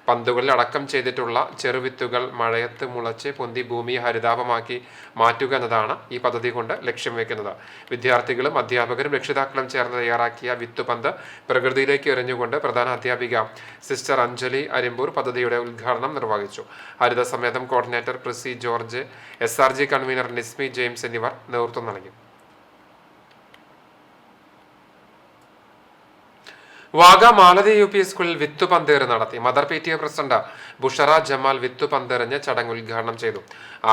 പന്തുകളിൽ അടക്കം ചെയ്തിട്ടുള്ള ചെറുവിത്തുകൾ മഴയത്ത് മുളച്ച് പൊന്തി ഭൂമിയെ ഹരിതാപമാക്കി മാറ്റുക എന്നതാണ് ഈ പദ്ധതി കൊണ്ട് ലക്ഷ്യം വെക്കുന്നത്. വിദ്യാർത്ഥികളും അധ്യാപകരും രക്ഷിതാക്കളും ചേർന്ന് തയ്യാറാക്കിയ വിത്തുപന്ത് പ്രകൃതിയിലേക്ക് എറിഞ്ഞുകൊണ്ട് പ്രധാന അധ്യാപിക സിസ്റ്റർ അഞ്ജലി അരിമ്പൂർ പദ്ധതിയുടെ ഉദ്ഘാടനം നിർവഹിച്ചു. Harithasametham coordinator Prisy George, SRG convener Nismi James എന്നിവർ നേതൃത്വം നൽകി. വാഗ മാലതി UP സ്കൂളിൽ വിത്തുപന്തേറ് നടത്തി. Mother PTA president Bushara Jamal വിത്തുപന്തെറിഞ്ഞ് ചടങ്ങ് ഉദ്ഘാടനം ചെയ്തു.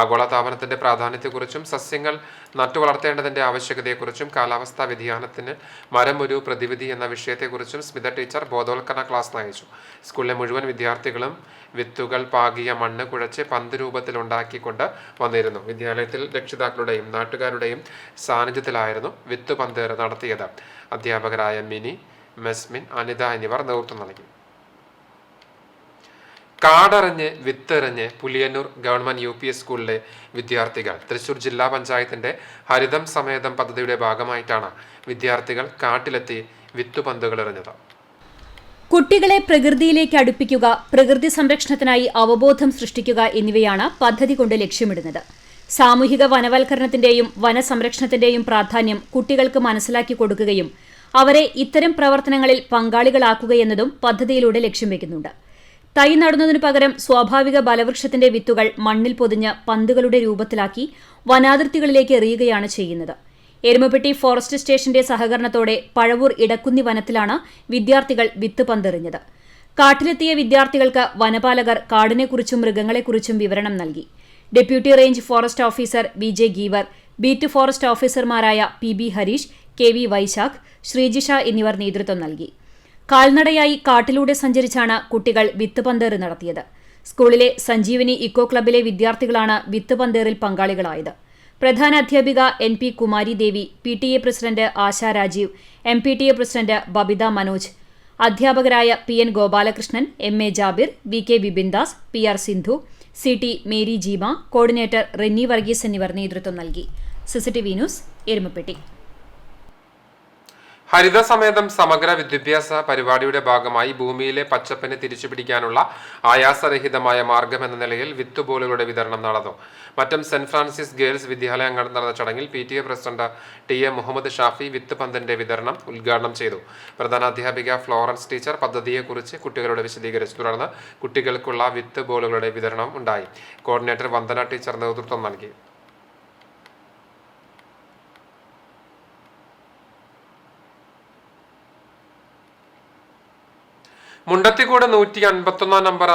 ആഗോളതാപനത്തിന്റെ പ്രാധാന്യത്തെക്കുറിച്ചും സസ്യങ്ങൾ നട്ടുവളർത്തേണ്ടതിന്റെ ആവശ്യകതയെക്കുറിച്ചും കാലാവസ്ഥാ വ്യതിയാനത്തിന് മരം ഒരു പ്രതിവിധി എന്ന വിഷയത്തെക്കുറിച്ചും സ്മിത ടീച്ചർ ബോധവൽക്കരണ ക്ലാസ് നയിച്ചു. സ്കൂളിലെ മുഴുവൻ വിദ്യാർത്ഥികളും വിത്തുകൾ പാകിയ മണ്ണ് കുഴച്ച് പന്ത് രൂപത്തിൽ ഉണ്ടാക്കിക്കൊണ്ട് വന്നിരുന്നു. വിദ്യാലയത്തിൽ രക്ഷിതാക്കളുടെയും നാട്ടുകാരുടെയും സാന്നിധ്യത്തിലായിരുന്നു വിത്തുപന്തേറ് നടത്തിയത്. അധ്യാപകരായ മിനി, മെസ്മിൻ, അനിത എന്നിവർ നേതൃത്വം നൽകി. കാടറിഞ്ഞ് വിത്തെറിഞ്ഞ് പുലിയന്നൂർ ഗവൺമെന്റ് UP സ്കൂളിലെ വിദ്യാർത്ഥികൾ. തൃശൂർ ജില്ലാ പഞ്ചായത്തിന്റെ ഹരിതം സമേതം പദ്ധതിയുടെ ഭാഗമായിട്ടാണ് വിദ്യാർത്ഥികൾ കാട്ടിലെത്തി വിത്തുപന്തുകൾ എറിഞ്ഞത്.
കുട്ടികളെ പ്രകൃതിയിലേക്ക് അടുപ്പിക്കുക, പ്രകൃതി സംരക്ഷണത്തിനായി അവബോധം സൃഷ്ടിക്കുക എന്നിവയാണ് പദ്ധതി കൊണ്ട് ലക്ഷ്യമിടുന്നത്. സാമൂഹിക വനവൽക്കരണത്തിന്റെയും വനസംരക്ഷണത്തിന്റെയും പ്രാധാന്യം കുട്ടികൾക്ക് മനസ്സിലാക്കി കൊടുക്കുകയും അവരെ ഇത്തരം പ്രവർത്തനങ്ങളിൽ പങ്കാളികളാക്കുകയെന്നതും പദ്ധതിയിലൂടെ ലക്ഷ്യം വെക്കുന്നുണ്ട്. തൈ നടുന്നതിനു പകരം സ്വാഭാവിക ബലവൃക്ഷത്തിന്റെ വിത്തുകൾ മണ്ണിൽ പൊതിഞ്ഞ് പന്തുകളുടെ രൂപത്തിലാക്കി വനാതിർത്തികളിലേക്ക് എറിയുകയാണ് ചെയ്യുന്നത്. എരുമപ്പെട്ടി ഫോറസ്റ്റ് സ്റ്റേഷന്റെ സഹകരണത്തോടെ പഴവൂർ ഇടക്കുന്നി വനത്തിലാണ് വിദ്യാർത്ഥികൾ വിത്ത് പന്തെറിഞ്ഞത്. കാട്ടിലെത്തിയ വിദ്യാർത്ഥികൾക്ക് വനപാലകർ കാടിനെക്കുറിച്ചും മൃഗങ്ങളെക്കുറിച്ചും വിവരണം നൽകി. Deputy range forest officer BJ Geevar, beat forest ഓഫീസർമാരായ PB ഹരീഷ്, KV വൈശാഖ്, ശ്രീജിഷ എന്നിവർ നേതൃത്വം നൽകി. കാൽനടയായി കാട്ടിലൂടെ സഞ്ചരിച്ചാണ് കുട്ടികൾ വിത്ത് പന്തേറ് നടത്തിയത്. സ്കൂളിലെ സഞ്ജീവനി ഇക്കോ ക്ലബിലെ വിദ്യാർത്ഥികളാണ് വിത്ത് പന്തേറിൽ പങ്കാളികളായത്. പ്രധാന അധ്യാപിക NP Kumari Devi, PTA president Asha Rajeev, MPTA president Babitha Manoj, അധ്യാപകരായ PN Gopalakrishnan, MA Jabir, VK Bibindas, PR Sindhu, CT Mary Jeema, coordinator Renny Varghese എന്നിവർ നേതൃത്വം നൽകി. CCTV news, Erumapetty.
ഹരിതസമേതം സമഗ്ര വിദ്യാഭ്യാസ പരിപാടിയുടെ ഭാഗമായി ഭൂമിയിലെ പച്ചപ്പിനെ തിരിച്ചുപിടിക്കാനുള്ള ആയാസരഹിതമായ മാർഗം എന്ന നിലയിൽ വിത്തുബോളുകളുടെ വിതരണം നടന്നു. മറ്റം സെന്റ് ഫ്രാൻസിസ് ഗേൾസ് വിദ്യാലയം നടന്ന ചടങ്ങിൽ PTA president TA Muhammad Shafi വിത്ത് പന്തിന്റെ വിതരണം ഉദ്ഘാടനം ചെയ്തു. പ്രധാനാധ്യാപിക ഫ്ലോറൻസ് ടീച്ചർ പദ്ധതിയെക്കുറിച്ച് കുട്ടികളോട് വിശദീകരിച്ചു. തുടർന്ന് കുട്ടികൾക്കുള്ള വിത്ത് ബോളുകളുടെ വിതരണം ഉണ്ടായി. കോർഡിനേറ്റർ വന്ദന ടീച്ചർ നേതൃത്വം നൽകി. മുണ്ടത്തിക്കോട് 151 നമ്പർ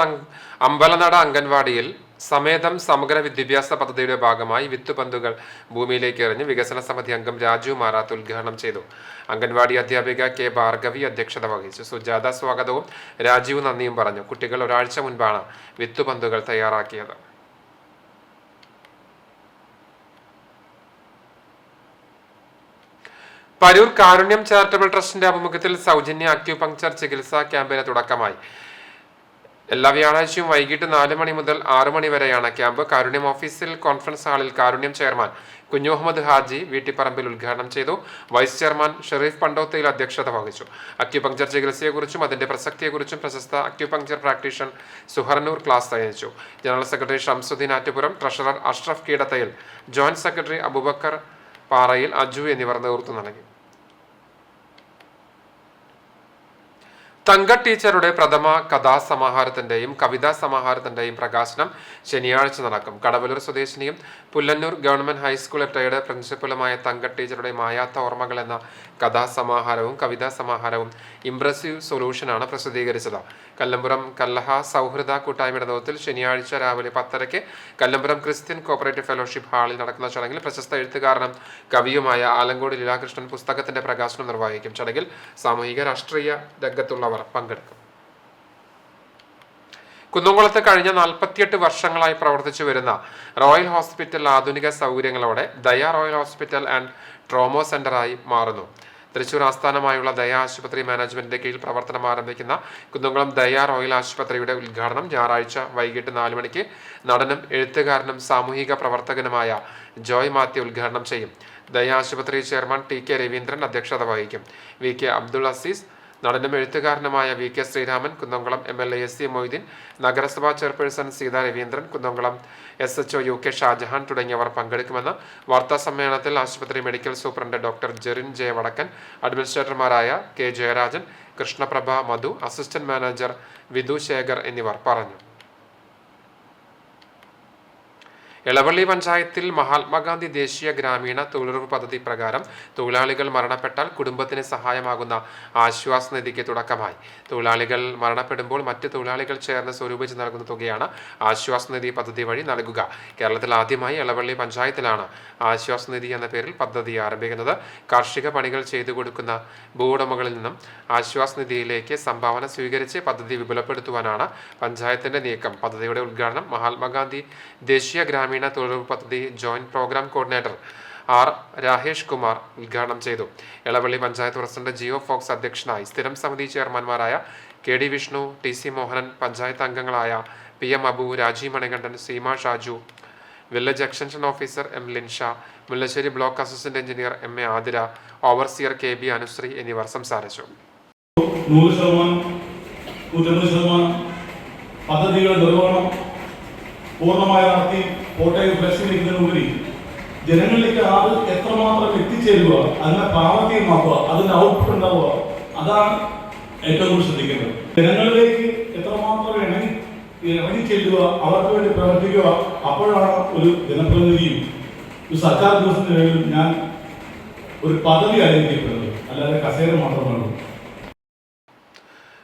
അമ്പലനട അംഗൻവാടിയിൽ സമേതം സമഗ്ര വിദ്യാഭ്യാസ പദ്ധതിയുടെ ഭാഗമായി വിത്തുപന്തുകൾ ഭൂമിയിലേക്ക് എറിഞ്ഞ് വികസന സമിതി അംഗം രാജു മാറാത്ത് ഉദ്ഘാടനം ചെയ്തു. അംഗൻവാടി അധ്യാപിക K ഭാർഗവി അധ്യക്ഷത വഹിച്ചു. സുജാത സ്വാഗതവും രാജീവ് നന്ദിയും പറഞ്ഞു. കുട്ടികൾ ഒരാഴ്ച മുൻപാണ് വിത്തുപന്തുകൾ തയ്യാറാക്കിയത്. പരൂർ കാരുണ്യം ചാരിറ്റബിൾ ട്രസ്റ്റിന്റെ ആഭിമുഖ്യത്തിൽ സൗജന്യ അക്യുപങ്ചർ ചികിത്സാ ക്യാമ്പിന് തുടക്കമായി. എല്ലാ വ്യാഴാഴ്ചയും വൈകിട്ട് 4 മണി മുതൽ 6 മണി വരെയാണ് ക്യാമ്പ്. കാരുണ്യം ഓഫീസിൽ കോൺഫറൻസ് ഹാളിൽ കാരുണ്യം ചെയർമാൻ കുഞ്ഞു മുഹമ്മദ് ഹാജി വീട്ടിപ്പറമ്പിൽ ഉദ്ഘാടനം ചെയ്തു. വൈസ് ചെയർമാൻ ഷെറീഫ് പണ്ടോത്തയിൽ അധ്യക്ഷത വഹിച്ചു. അക്യുപങ്ചർ ചികിത്സയെക്കുറിച്ചും അതിന്റെ പ്രസക്തിയെക്കുറിച്ചും പ്രശസ്ത അക്യുപങ്ചർ പ്രാക്ടീഷ്യൻ സുഹർനൂർ ക്ലാസ് നയിച്ചു. General secretary Shamsuddin Attupuram, treasurer Ashraf Keedathayil, joint secretary Abubakar Parayil, Aju എന്നിവർ നേതൃത്വം നൽകി. തങ്ക ടീച്ചറുടെ പ്രഥമ കഥാസമാഹാരത്തിന്റെയും കവിതാ സമാഹാരത്തിന്റെയും പ്രകാശനം ശനിയാഴ്ച നടക്കും. കടവലൂർ സ്വദേശിനിയും പുല്ലന്നൂർ ഗവൺമെന്റ് ഹൈസ്കൂൾ റിട്ടയർഡ് പ്രിൻസിപ്പലുമായ തങ്ക ടീച്ചറുടെ മായാത്ത ഓർമ്മകൾ എന്ന കഥാസമാഹാരവും കവിതാ സമാഹാരവും ഇംപ്രസീവ് സൊല്യൂഷനാണ് പ്രസിദ്ധീകരിച്ചത്. കല്ലമ്പുറം കല്ലഹ സൗഹൃദ കൂട്ടായ്മയുടെ നേതൃത്വത്തിൽ ശനിയാഴ്ച രാവിലെ 10:30 കല്ലമ്പുറം ക്രിസ്ത്യൻ കോപ്പറേറ്റീവ് ഫെലോഷിപ്പ് ഹാളിൽ നടക്കുന്ന ചടങ്ങിൽ പ്രശസ്ത എഴുത്തുകാരനും കവിയുമായ ആലങ്കോട് ലീലാകൃഷ്ണൻ പുസ്തകത്തിന്റെ പ്രകാശനം നിർവഹിക്കും. ചടങ്ങിൽ സാമൂഹിക രാഷ്ട്രീയ രംഗത്തുള്ളവർ പങ്കെടുക്കും. കുന്നംകുളത്ത് കഴിഞ്ഞ 48 വർഷങ്ങളായി പ്രവർത്തിച്ചു വരുന്ന റോയൽ ഹോസ്പിറ്റൽ ആധുനിക സൗകര്യങ്ങളോടെ ദയ റോയൽ ഹോസ്പിറ്റൽ ആൻഡ് ട്രോമോ സെന്ററായി മാറുന്നു. തൃശൂർ ആസ്ഥാനമായുള്ള ദയ ആശുപത്രി മാനേജ്മെന്റിന്റെ കീഴിൽ പ്രവർത്തനം ആരംഭിക്കുന്ന കുന്നംകുളം ദയ റോയൽ ആശുപത്രിയുടെ ഉദ്ഘാടനം ഞായറാഴ്ച വൈകിട്ട് 4 മണിക്ക് നടനും എഴുത്തുകാരനും സാമൂഹിക പ്രവർത്തകനുമായ ജോയ് മാത്യു ഉദ്ഘാടനം ചെയ്യും. ദയ ആശുപത്രി ചെയർമാൻ ടി.കെ. രവീന്ദ്രൻ അധ്യക്ഷത വഹിക്കും. വി.കെ. അബ്ദുൾ അസീസ്, നടനും എഴുത്തുകാരനുമായ VK. Sreeraman, Kunnamkulam MLA. Sc. Moideen, നഗരസഭാ ചെയർപേഴ്സൺ സീതാ രവീന്ദ്രൻ, കുന്നംകുളം എസ്.എച്ച്.ഒ. യു.കെ. ഷാജഹാൻ തുടങ്ങിയവർ പങ്കെടുക്കുമെന്ന് വാർത്താ സമ്മേളനത്തിൽ ആശുപത്രി medical superintendent doctor Jerin J വടക്കൻ, അഡ്മിനിസ്ട്രേറ്റർമാരായ കെ. ജയരാജൻ, കൃഷ്ണപ്രഭ, മധു, അസിസ്റ്റന്റ് മാനേജർ വിധു ശേഖർ എന്നിവർ പറഞ്ഞു. എളവള്ളി പഞ്ചായത്തിൽ മഹാത്മാഗാന്ധി ദേശീയ ഗ്രാമീണ തൊഴിലുറപ്പ് പദ്ധതി പ്രകാരം തൊഴിലാളികൾ മരണപ്പെട്ടാൽ കുടുംബത്തിന് സഹായമാകുന്ന ആശ്വാസ നിധിക്ക് തുടക്കമായി. തൊഴിലാളികൾ മരണപ്പെടുമ്പോൾ മറ്റ് തൊഴിലാളികൾ ചേർന്ന് സ്വരൂപിച്ച് നൽകുന്ന തുകയാണ് ആശ്വാസ നിധി പദ്ധതി വഴി നൽകുക. കേരളത്തിൽ ആദ്യമായി എളവള്ളി പഞ്ചായത്തിലാണ് ആശ്വാസ നിധി എന്ന പേരിൽ പദ്ധതി ആരംഭിക്കുന്നത്. കാർഷിക പണികൾ ചെയ്തു കൊടുക്കുന്ന ഭൂവുടമകളിൽ നിന്നും ആശ്വാസ നിധിയിലേക്ക് സംഭാവന സ്വീകരിച്ച് പദ്ധതി വിപുലപ്പെടുത്തുവാനാണ് പഞ്ചായത്തിന്റെ നീക്കം. പദ്ധതിയുടെ ഉദ്ഘാടനം മഹാത്മാഗാന്ധി ദേശീയ ഗ്രാമീണ തൊഴിലുറപ്പ് പദ്ധതി joint programme coordinator R. Rahesh Kumar ഉദ്ഘാടനം ചെയ്തു. എളവള്ളി പഞ്ചായത്ത് പ്രസിഡന്റ് ജിയോ ഫോക്സ് അധ്യക്ഷനായി. സ്ഥിരം സമിതി ചെയർമാൻമാരായ കെ.ഡി. വിഷ്ണു, ടി.സി. മോഹനൻ, പഞ്ചായത്ത് അംഗങ്ങളായ PM. Abu, Rajeev Manikandan, Seema Shaju, village extension officer M. Linsha, Mullassery block assistant engineer M. A. Athira, overseer KB. Anusree എന്നിവർ സംസാരിച്ചു.
100% പദ്ധതികളുടെ നിർവഹണം പൂർണ്ണമായി നടത്തി കോട്ടയം ലക്ഷ്യമിരിക്കുന്നതിനുപരി ജനങ്ങളിലേക്ക് അത് എത്രമാത്രം എത്തിച്ചേരുക, അതിനെ പ്രാവർത്തികമാക്കുക, അതിന്റെ ഔട്ട്പുട്ട് ഉണ്ടാവുക, അതാണ് ഏറ്റവും കൂടുതൽ ശ്രദ്ധിക്കേണ്ടത്. ജനങ്ങളിലേക്ക് എത്രമാത്രം ഇറങ്ങിച്ചെല്ലുക, അവർക്ക് വേണ്ടി പ്രവർത്തിക്കുക, അപ്പോഴാണ് ഒരു ജനപ്രതിനിധിയും ഒരു സർക്കാർ ദിവസത്തിനും ഞാൻ ഒരു പദവി അലങ്കരിക്കപ്പെടുന്നത്, അല്ലാതെ കസേര മാത്രമാണ്.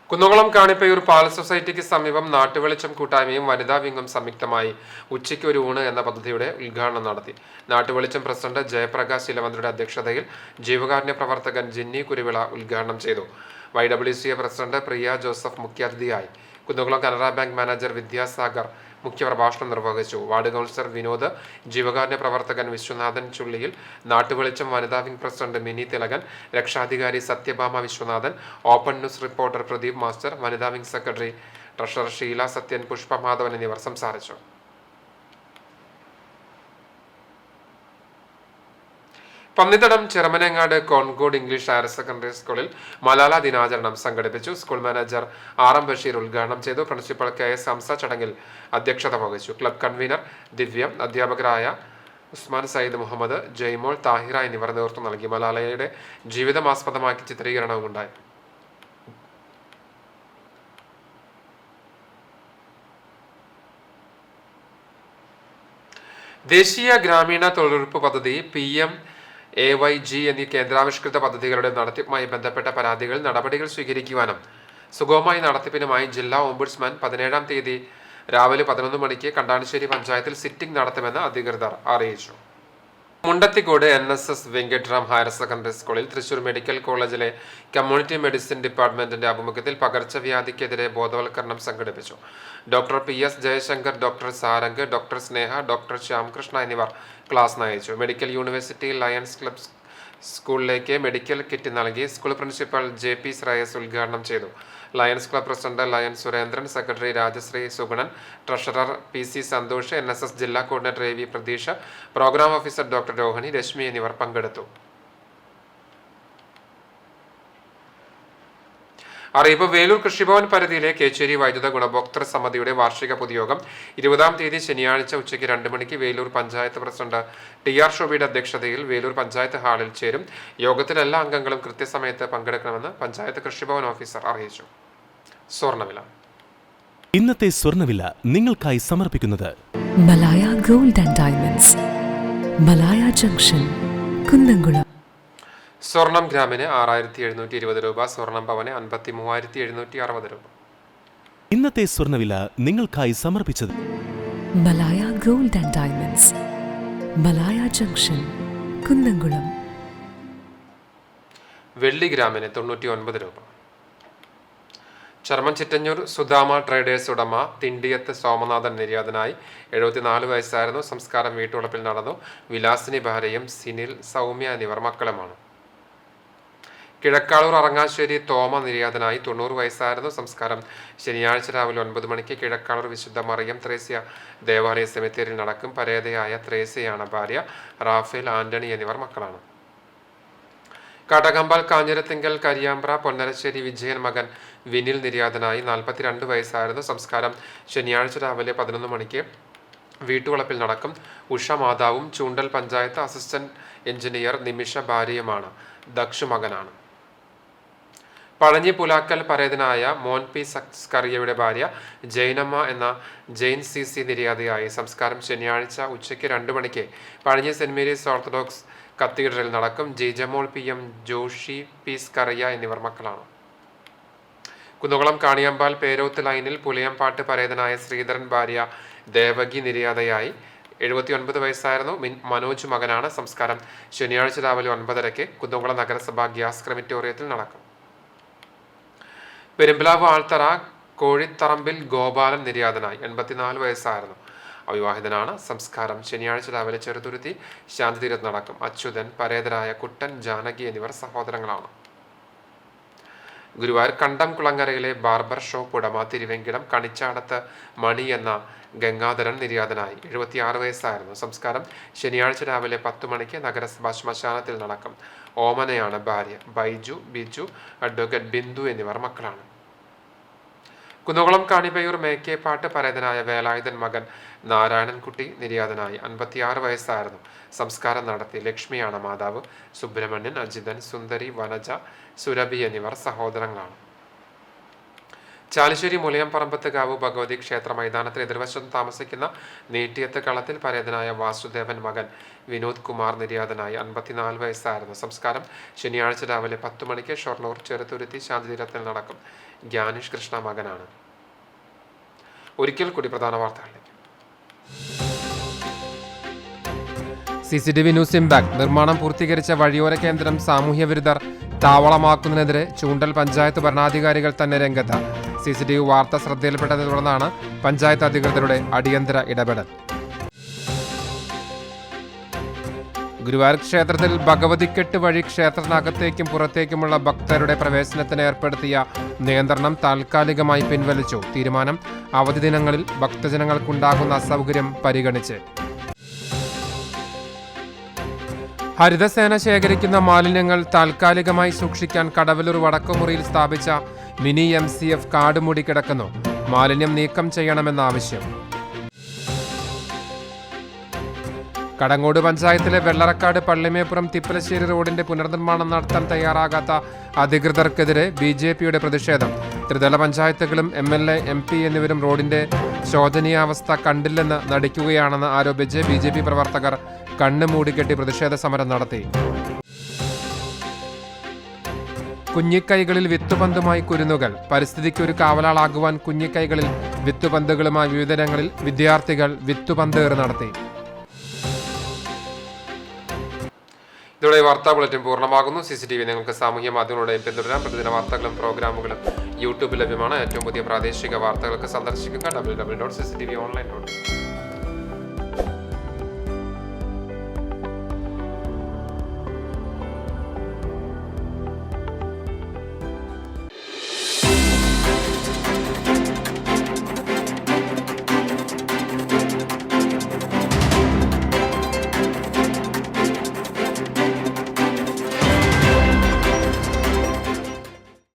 കുന്നംകുളം കാണിപ്പയൂർ പാൽ സൊസൈറ്റിക്ക് സമീപം നാട്ടുവെളിച്ചം കൂട്ടായ്മയും വനിതാ വിംഗും സംയുക്തമായി ഉച്ചയ്ക്ക് ഒരു ഊണ് എന്ന പദ്ധതിയുടെ ഉദ്ഘാടനം നടത്തി. നാട്ടുവെളിച്ചം പ്രസിഡന്റ് ജയപ്രകാശ് ഇലവന്ത്രയുടെ അധ്യക്ഷതയിൽ ജീവകാരുണ്യ പ്രവർത്തകൻ ജിന്നി കുരുവിള ഉദ്ഘാടനം ചെയ്തു. YWCA പ്രസിഡന്റ് പ്രിയ ജോസഫ് മുഖ്യാതിഥിയായി. കുന്നംകുളം കനറ ബാങ്ക് മാനേജർ വിദ്യാസാഗർ മുഖ്യപ്രഭാഷണം നിർവഹിച്ചു. വാർഡ് കൗൺസിലർ വിനോദ്, ജീവകാരുണ്യ പ്രവർത്തകൻ വിശ്വനാഥൻ ചുള്ളിയിൽ, നാട്ടുവെളിച്ചം വനിതാ വിംഗ് പ്രസിഡന്റ് മിനി തിലകൻ, രക്ഷാധികാരി Sathyabhama Viswanathan, open news reporter Pradeep master, വനിതാ wing secretary treasurer Sheela Sathyan, Pushpamadhavan എന്നിവർ സംസാരിച്ചു. Pannithadam Cherumanangad Concord English higher secondary സ്കൂളിൽ മലാല ദിനാചരണം സംഘടിപ്പിച്ചു. സ്കൂൾ മാനേജർ RM ബഷീർ ഉദ്ഘാടനം ചെയ്തു. പ്രിൻസിപ്പൽ KS ഹംസ ചടങ്ങിൽ അധ്യക്ഷത വഹിച്ചു. ക്ലബ് കൺവീനർ ദിവ്യം, അധ്യാപകരായ ഉസ്മാൻ സയ്യിദ് മുഹമ്മദ്, ജയ്മോൾ, താഹിറ എന്നിവർ നേതൃത്വം നൽകി. മലാലയുടെ ജീവിതം ആസ്പദമാക്കി ചിത്രീകരണവും ഉണ്ടായി. ദേശീയ ഗ്രാമീണ തൊഴിലുറപ്പ് പദ്ധതി PMAYG എന്നീ കേന്ദ്രാവിഷ്കൃത പദ്ധതികളുടെ നടത്തിപ്പുമായി ബന്ധപ്പെട്ട പരാതികൾ നടപടികൾ സ്വീകരിക്കുവാനും സുഗമമായി നടത്തിപ്പിനുമായി ജില്ലാ ഓംബുഡ്സ്മാൻ 17-ാം തീയതി രാവിലെ 11 മണിക്ക് കണ്ടാണിശ്ശേരി പഞ്ചായത്തിൽ സിറ്റിംഗ് നടത്തുമെന്ന് അധികൃതർ അറിയിച്ചു. Mundathikode NSS Venkatram higher secondary സ്കൂളിൽ തൃശൂർ മെഡിക്കൽ കോളേജിലെ കമ്മ്യൂണിറ്റി മെഡിസിൻ ഡിപ്പാർട്ട്മെന്റിന്റെ ആഭിമുഖ്യത്തിൽ പകർച്ചവ്യാധിക്കെതിരെ ബോധവൽക്കരണം സംഘടിപ്പിച്ചു. Doctor PS Jayashankar, doctor Sarang, doctor Sneha, doctor Shyamkrishna എന്നിവർ ക്ലാസ് നയിച്ചു. മെഡിക്കൽ യൂണിവേഴ്സിറ്റി ലയൺസ് ക്ലബ് സ്കൂളിലേക്ക് മെഡിക്കൽ കിറ്റ് നൽകി. സ്കൂൾ പ്രിൻസിപ്പൽ JP ശ്രേയസ് ഉദ്ഘാടനം ചെയ്തു. Lions club president lion Surendran, secretary Rajasree Sugunan, treasurer PC Santhosh, NSS ജില്ലാ coordinator AV Pratheesha, program officer doctor Rohini, Reshmi എന്നിവർ പങ്കെടുത്തു. അറിയിപ്പ്. വേലൂർ കൃഷിഭവൻ പരിധിയിലെ കേച്ചേരി വൈദ്യുത ഗുണഭോക്തൃ സമിതിയുടെ വാർഷിക പൊതുയോഗം 20-ാം തീയതി ശനിയാഴ്ച ഉച്ചയ്ക്ക് 2 മണിക്ക് വേലൂർ പഞ്ചായത്ത് പ്രസിഡന്റ് TR ഷോബിയുടെ അധ്യക്ഷതയിൽ വേലൂർ പഞ്ചായത്ത് ഹാളിൽ ചേരും. യോഗത്തിൽ എല്ലാ അംഗങ്ങളും കൃത്യസമയത്ത് പങ്കെടുക്കണമെന്ന് പഞ്ചായത്ത് കൃഷിഭവൻ ഓഫീസർ അറിയിച്ചു. സ്വർണ്ണവില.
ഇന്നത്തെ സ്വർണ്ണവില നിങ്ങൾക്കായി സമർപ്പിക്കുന്നത്
Malaya gold and diamonds, Malaya junction, Kunnamkulam.
സ്വർണം ഗ്രാമിന് 6720 രൂപ, സ്വർണം പവന് 53,760 രൂപ.
ഇന്നത്തെ സ്വർണ്ണവില നിങ്ങൾക്കായി സമർപ്പിച്ചത്
Malaya gold and diamonds, Malaya junction, Kunnamkulam.
വെള്ളി ഗ്രാമിന് 99 രൂപ. ചർമ്മം ചിറ്റഞ്ഞൂർ സുധാമ ട്രേഡേഴ്സ് ഉടമ തിണ്ടിയത്ത് സോമനാഥൻ നിര്യാതനായി. 74 വയസ്സായിരുന്നു. സംസ്കാരം വീട്ടുവളപ്പിൽ നടന്നു. വിലാസിനി ഭാര്യയും സിനിൽ, സൗമ്യ എന്നിവർ മക്കളുമാണ്. കിഴക്കാളൂർ അറങ്ങാശ്ശേരി തോമ നിര്യാതനായി. 90 വയസ്സായിരുന്നു. സംസ്കാരം ശനിയാഴ്ച രാവിലെ 9 മണിക്ക് കിഴക്കാളൂർ വിശുദ്ധ മറിയം ത്രേസ്യ ദേവാലയ സെമിത്തേരിയിൽ നടക്കും. പരേതയായ ത്രേസ്യയാണ് ഭാര്യ. റാഫേൽ, ആന്റണി എന്നിവർ മക്കളാണ്. കടകമ്പാൽ കാഞ്ഞിരത്തിങ്കൽ കരിയാമ്പ്ര പൊന്നരശ്ശേരി വിജയൻ മകൻ വിനിൽ നിര്യാതനായി. 42 വയസ്സായിരുന്നു. സംസ്കാരം ശനിയാഴ്ച രാവിലെ 11 മണിക്ക് വീട്ടുവളപ്പിൽ നടക്കും. ഉഷ മാതാവും ചൂണ്ടൽ പഞ്ചായത്ത് അസിസ്റ്റന്റ് എഞ്ചിനീയർ നിമിഷ ഭാര്യയുമാണ്. ദക്ഷു മകനാണ്. പഴഞ്ഞി പുലാക്കൽ പരേതനായ മോൻ പി സക്സ്കറിയയുടെ ഭാര്യ ജൈനമ്മ എന്ന ജെയിൻ CC നിര്യാതയായി. സംസ്കാരം ശനിയാഴ്ച ഉച്ചയ്ക്ക് 2 മണിക്ക് പഴഞ്ഞി സെന്റ് മേരീസ് ഓർത്തഡോക്സ് കത്തീഡ്രലിൽ നടക്കും. ജിജമോൾ PM, ജോഷി പി സ്കറിയ എന്നിവർ മക്കളാണ്. കുന്നുകുളം കാണിയമ്പാൽ പേരോത്ത് ലൈനിൽ പുലിയമ്പാട്ട് പരേതനായ ശ്രീധരൻ ഭാര്യ ദേവകി നിര്യാതയായി. 79 വയസ്സായിരുന്നു. മനോജ് മകനാണ്. സംസ്കാരം ശനിയാഴ്ച രാവിലെ 9:30 കുന്നുകുളം നഗരസഭ ഗ്യാസ് ക്രെമിറ്റോറിയത്തിൽ നടക്കും. പെരുമ്പിലാവ് ആൾത്തറ കോഴിത്തറമ്പിൽ ഗോപാലൻ നിര്യാതനായി. 84 വയസ്സായിരുന്നു. അവിവാഹിതനാണ്. സംസ്കാരം ശനിയാഴ്ച രാവിലെ ചെറുതുരുത്തി ശാന്തിതീരത്ത് നടക്കും. അച്യുതൻ, പരേതരായ കുട്ടൻ, ജാനകി എന്നിവർ സഹോദരങ്ങളാണ്. ഗുരുവായൂർ കണ്ടം കുളങ്ങരയിലെ ബാർബർ ഷോപ്പ് ഉടമ തിരുവെങ്കിടം കണിച്ചാടത്ത് മണി എന്ന ഗംഗാധരൻ നിര്യാതനായി. 76 വയസ്സായിരുന്നു. സംസ്കാരം ശനിയാഴ്ച രാവിലെ 10 മണിക്ക് നഗരസഭാ ശ്മശാനത്തിൽ നടക്കും. ഓമനയാണ് ഭാര്യ. ബൈജു, ബിജു, അഡ്വക്കേറ്റ് ബിന്ദു എന്നിവർ മക്കളാണ്. കുന്നുകുളം കാണിപ്പയൂർ മേക്കേപ്പാട്ട് പരേതനായ വേലായുധൻ മകൻ നാരായണൻകുട്ടി നിര്യാതനായി. 56 വയസ്സായിരുന്നു. സംസ്കാരം നടത്തി. ലക്ഷ്മിയാണ് മാതാവ്. സുബ്രഹ്മണ്യൻ, അജിതൻ, സുന്ദരി, വനജ, സുരഭി എന്നിവർ സഹോദരങ്ങളാണ്. ചാലിശ്ശേരി മുലയംപറമ്പത്ത് കാവ് ഭഗവതി ക്ഷേത്ര മൈതാനത്തിന് എതിർവശത്ത് താമസിക്കുന്ന നീട്ടിയത്ത് കളത്തിൽ പരേതനായ വാസുദേവൻ മകൻ വിനോദ് കുമാർ നിര്യാതനായി. 54 വയസ്സായിരുന്നു. സംസ്കാരം ശനിയാഴ്ച രാവിലെ 10 മണിക്ക് ഷൊർണൂർ ചെറുതുരുത്തി ശാന്തിതീരത്തിൽ നടക്കും. ജ്ഞാനേഷ് കൃഷ്ണ മകനാണ്. ഒരിക്കൽ കൂടി പ്രധാന വാർത്തകളിലേക്ക്. CCTV news impact. നിർമ്മാണം പൂർത്തീകരിച്ച വഴിയോര കേന്ദ്രം സാമൂഹ്യ വിരുദ്ധർ താവളമാക്കുന്നതിനെതിരെ ചൂണ്ടൽ പഞ്ചായത്ത് ഭരണാധികാരികൾ തന്നെ രംഗത്ത്. CCTV വാർത്ത ശ്രദ്ധയിൽപ്പെട്ടതിനെ തുടർന്നാണ് പഞ്ചായത്ത് അധികൃതരുടെ അടിയന്തര ഇടപെടൽ. ഗുരുവായൂർ ക്ഷേത്രത്തിൽ ഭഗവതിക്കെട്ട് വഴി ക്ഷേത്രത്തിനകത്തേക്കും പുറത്തേക്കുമുള്ള ഭക്തരുടെ പ്രവേശനത്തിന് ഏർപ്പെടുത്തിയ നിയന്ത്രണം താൽക്കാലികമായി പിൻവലിച്ചു. തീരുമാനം അവധി ദിനങ്ങളിൽ ഭക്തജനങ്ങൾക്കുണ്ടാകുന്ന അസൗകര്യം പരിഗണിച്ച്. ഹരിതസേന ശേഖരിക്കുന്ന മാലിന്യങ്ങൾ താൽക്കാലികമായി സൂക്ഷിക്കാൻ കടവലൂർ വടക്കുമുറിയിൽ സ്ഥാപിച്ച മിനി MCF കാട് മൂടിക്കിടക്കുന്നു. മാലിന്യം നീക്കം ചെയ്യണമെന്ന ആവശ്യം. കടങ്ങോട് പഞ്ചായത്തിലെ വെള്ളറക്കാട് പള്ളിമേപ്പുറം തിപ്പലശ്ശേരി റോഡിന്റെ പുനർനിർമ്മാണം നടത്താൻ തയ്യാറാകാത്ത അധികൃതർക്കെതിരെ BJPയുടെ പ്രതിഷേധം. ത്രിതല പഞ്ചായത്തുകളും MLA, MP എന്നിവരും റോഡിന്റെ ശോചനീയാവസ്ഥ കണ്ടില്ലെന്ന് നടിക്കുകയാണെന്ന് ആരോപിച്ച് BJP പ്രവർത്തകർ കണ്ണ് മൂടിക്കെട്ടി പ്രതിഷേധ സമരം നടത്തി. കുഞ്ഞിക്കൈകളിൽ വിത്തുപന്തുമായി കുരുന്നുകൾ. പരിസ്ഥിതിക്ക് ഒരു കാവലാളാകുവാൻ കുഞ്ഞിക്കൈകളിൽ വിത്തുപന്തുകളുമായി വിവിധയിടങ്ങളിൽ വിദ്യാർത്ഥികൾ വിത്തുപന്തേറ് നടത്തി. ഇതോടെ വാർത്താ ബുള്ളറ്റിൻ പൂർണ്ണമാകുന്നു. CCTV നിങ്ങൾക്ക് സാമൂഹ്യ മാധ്യമങ്ങളുടെയും പിന്തുടരാൻ. പ്രതിദിന വാർത്തകളും പ്രോഗ്രാമുകളും യൂട്യൂബിൽ ലഭ്യമാണ്. ഏറ്റവും പുതിയ പ്രാദേശിക വാർത്തകൾക്ക് സന്ദർശിക്കുക www.cctv online.com.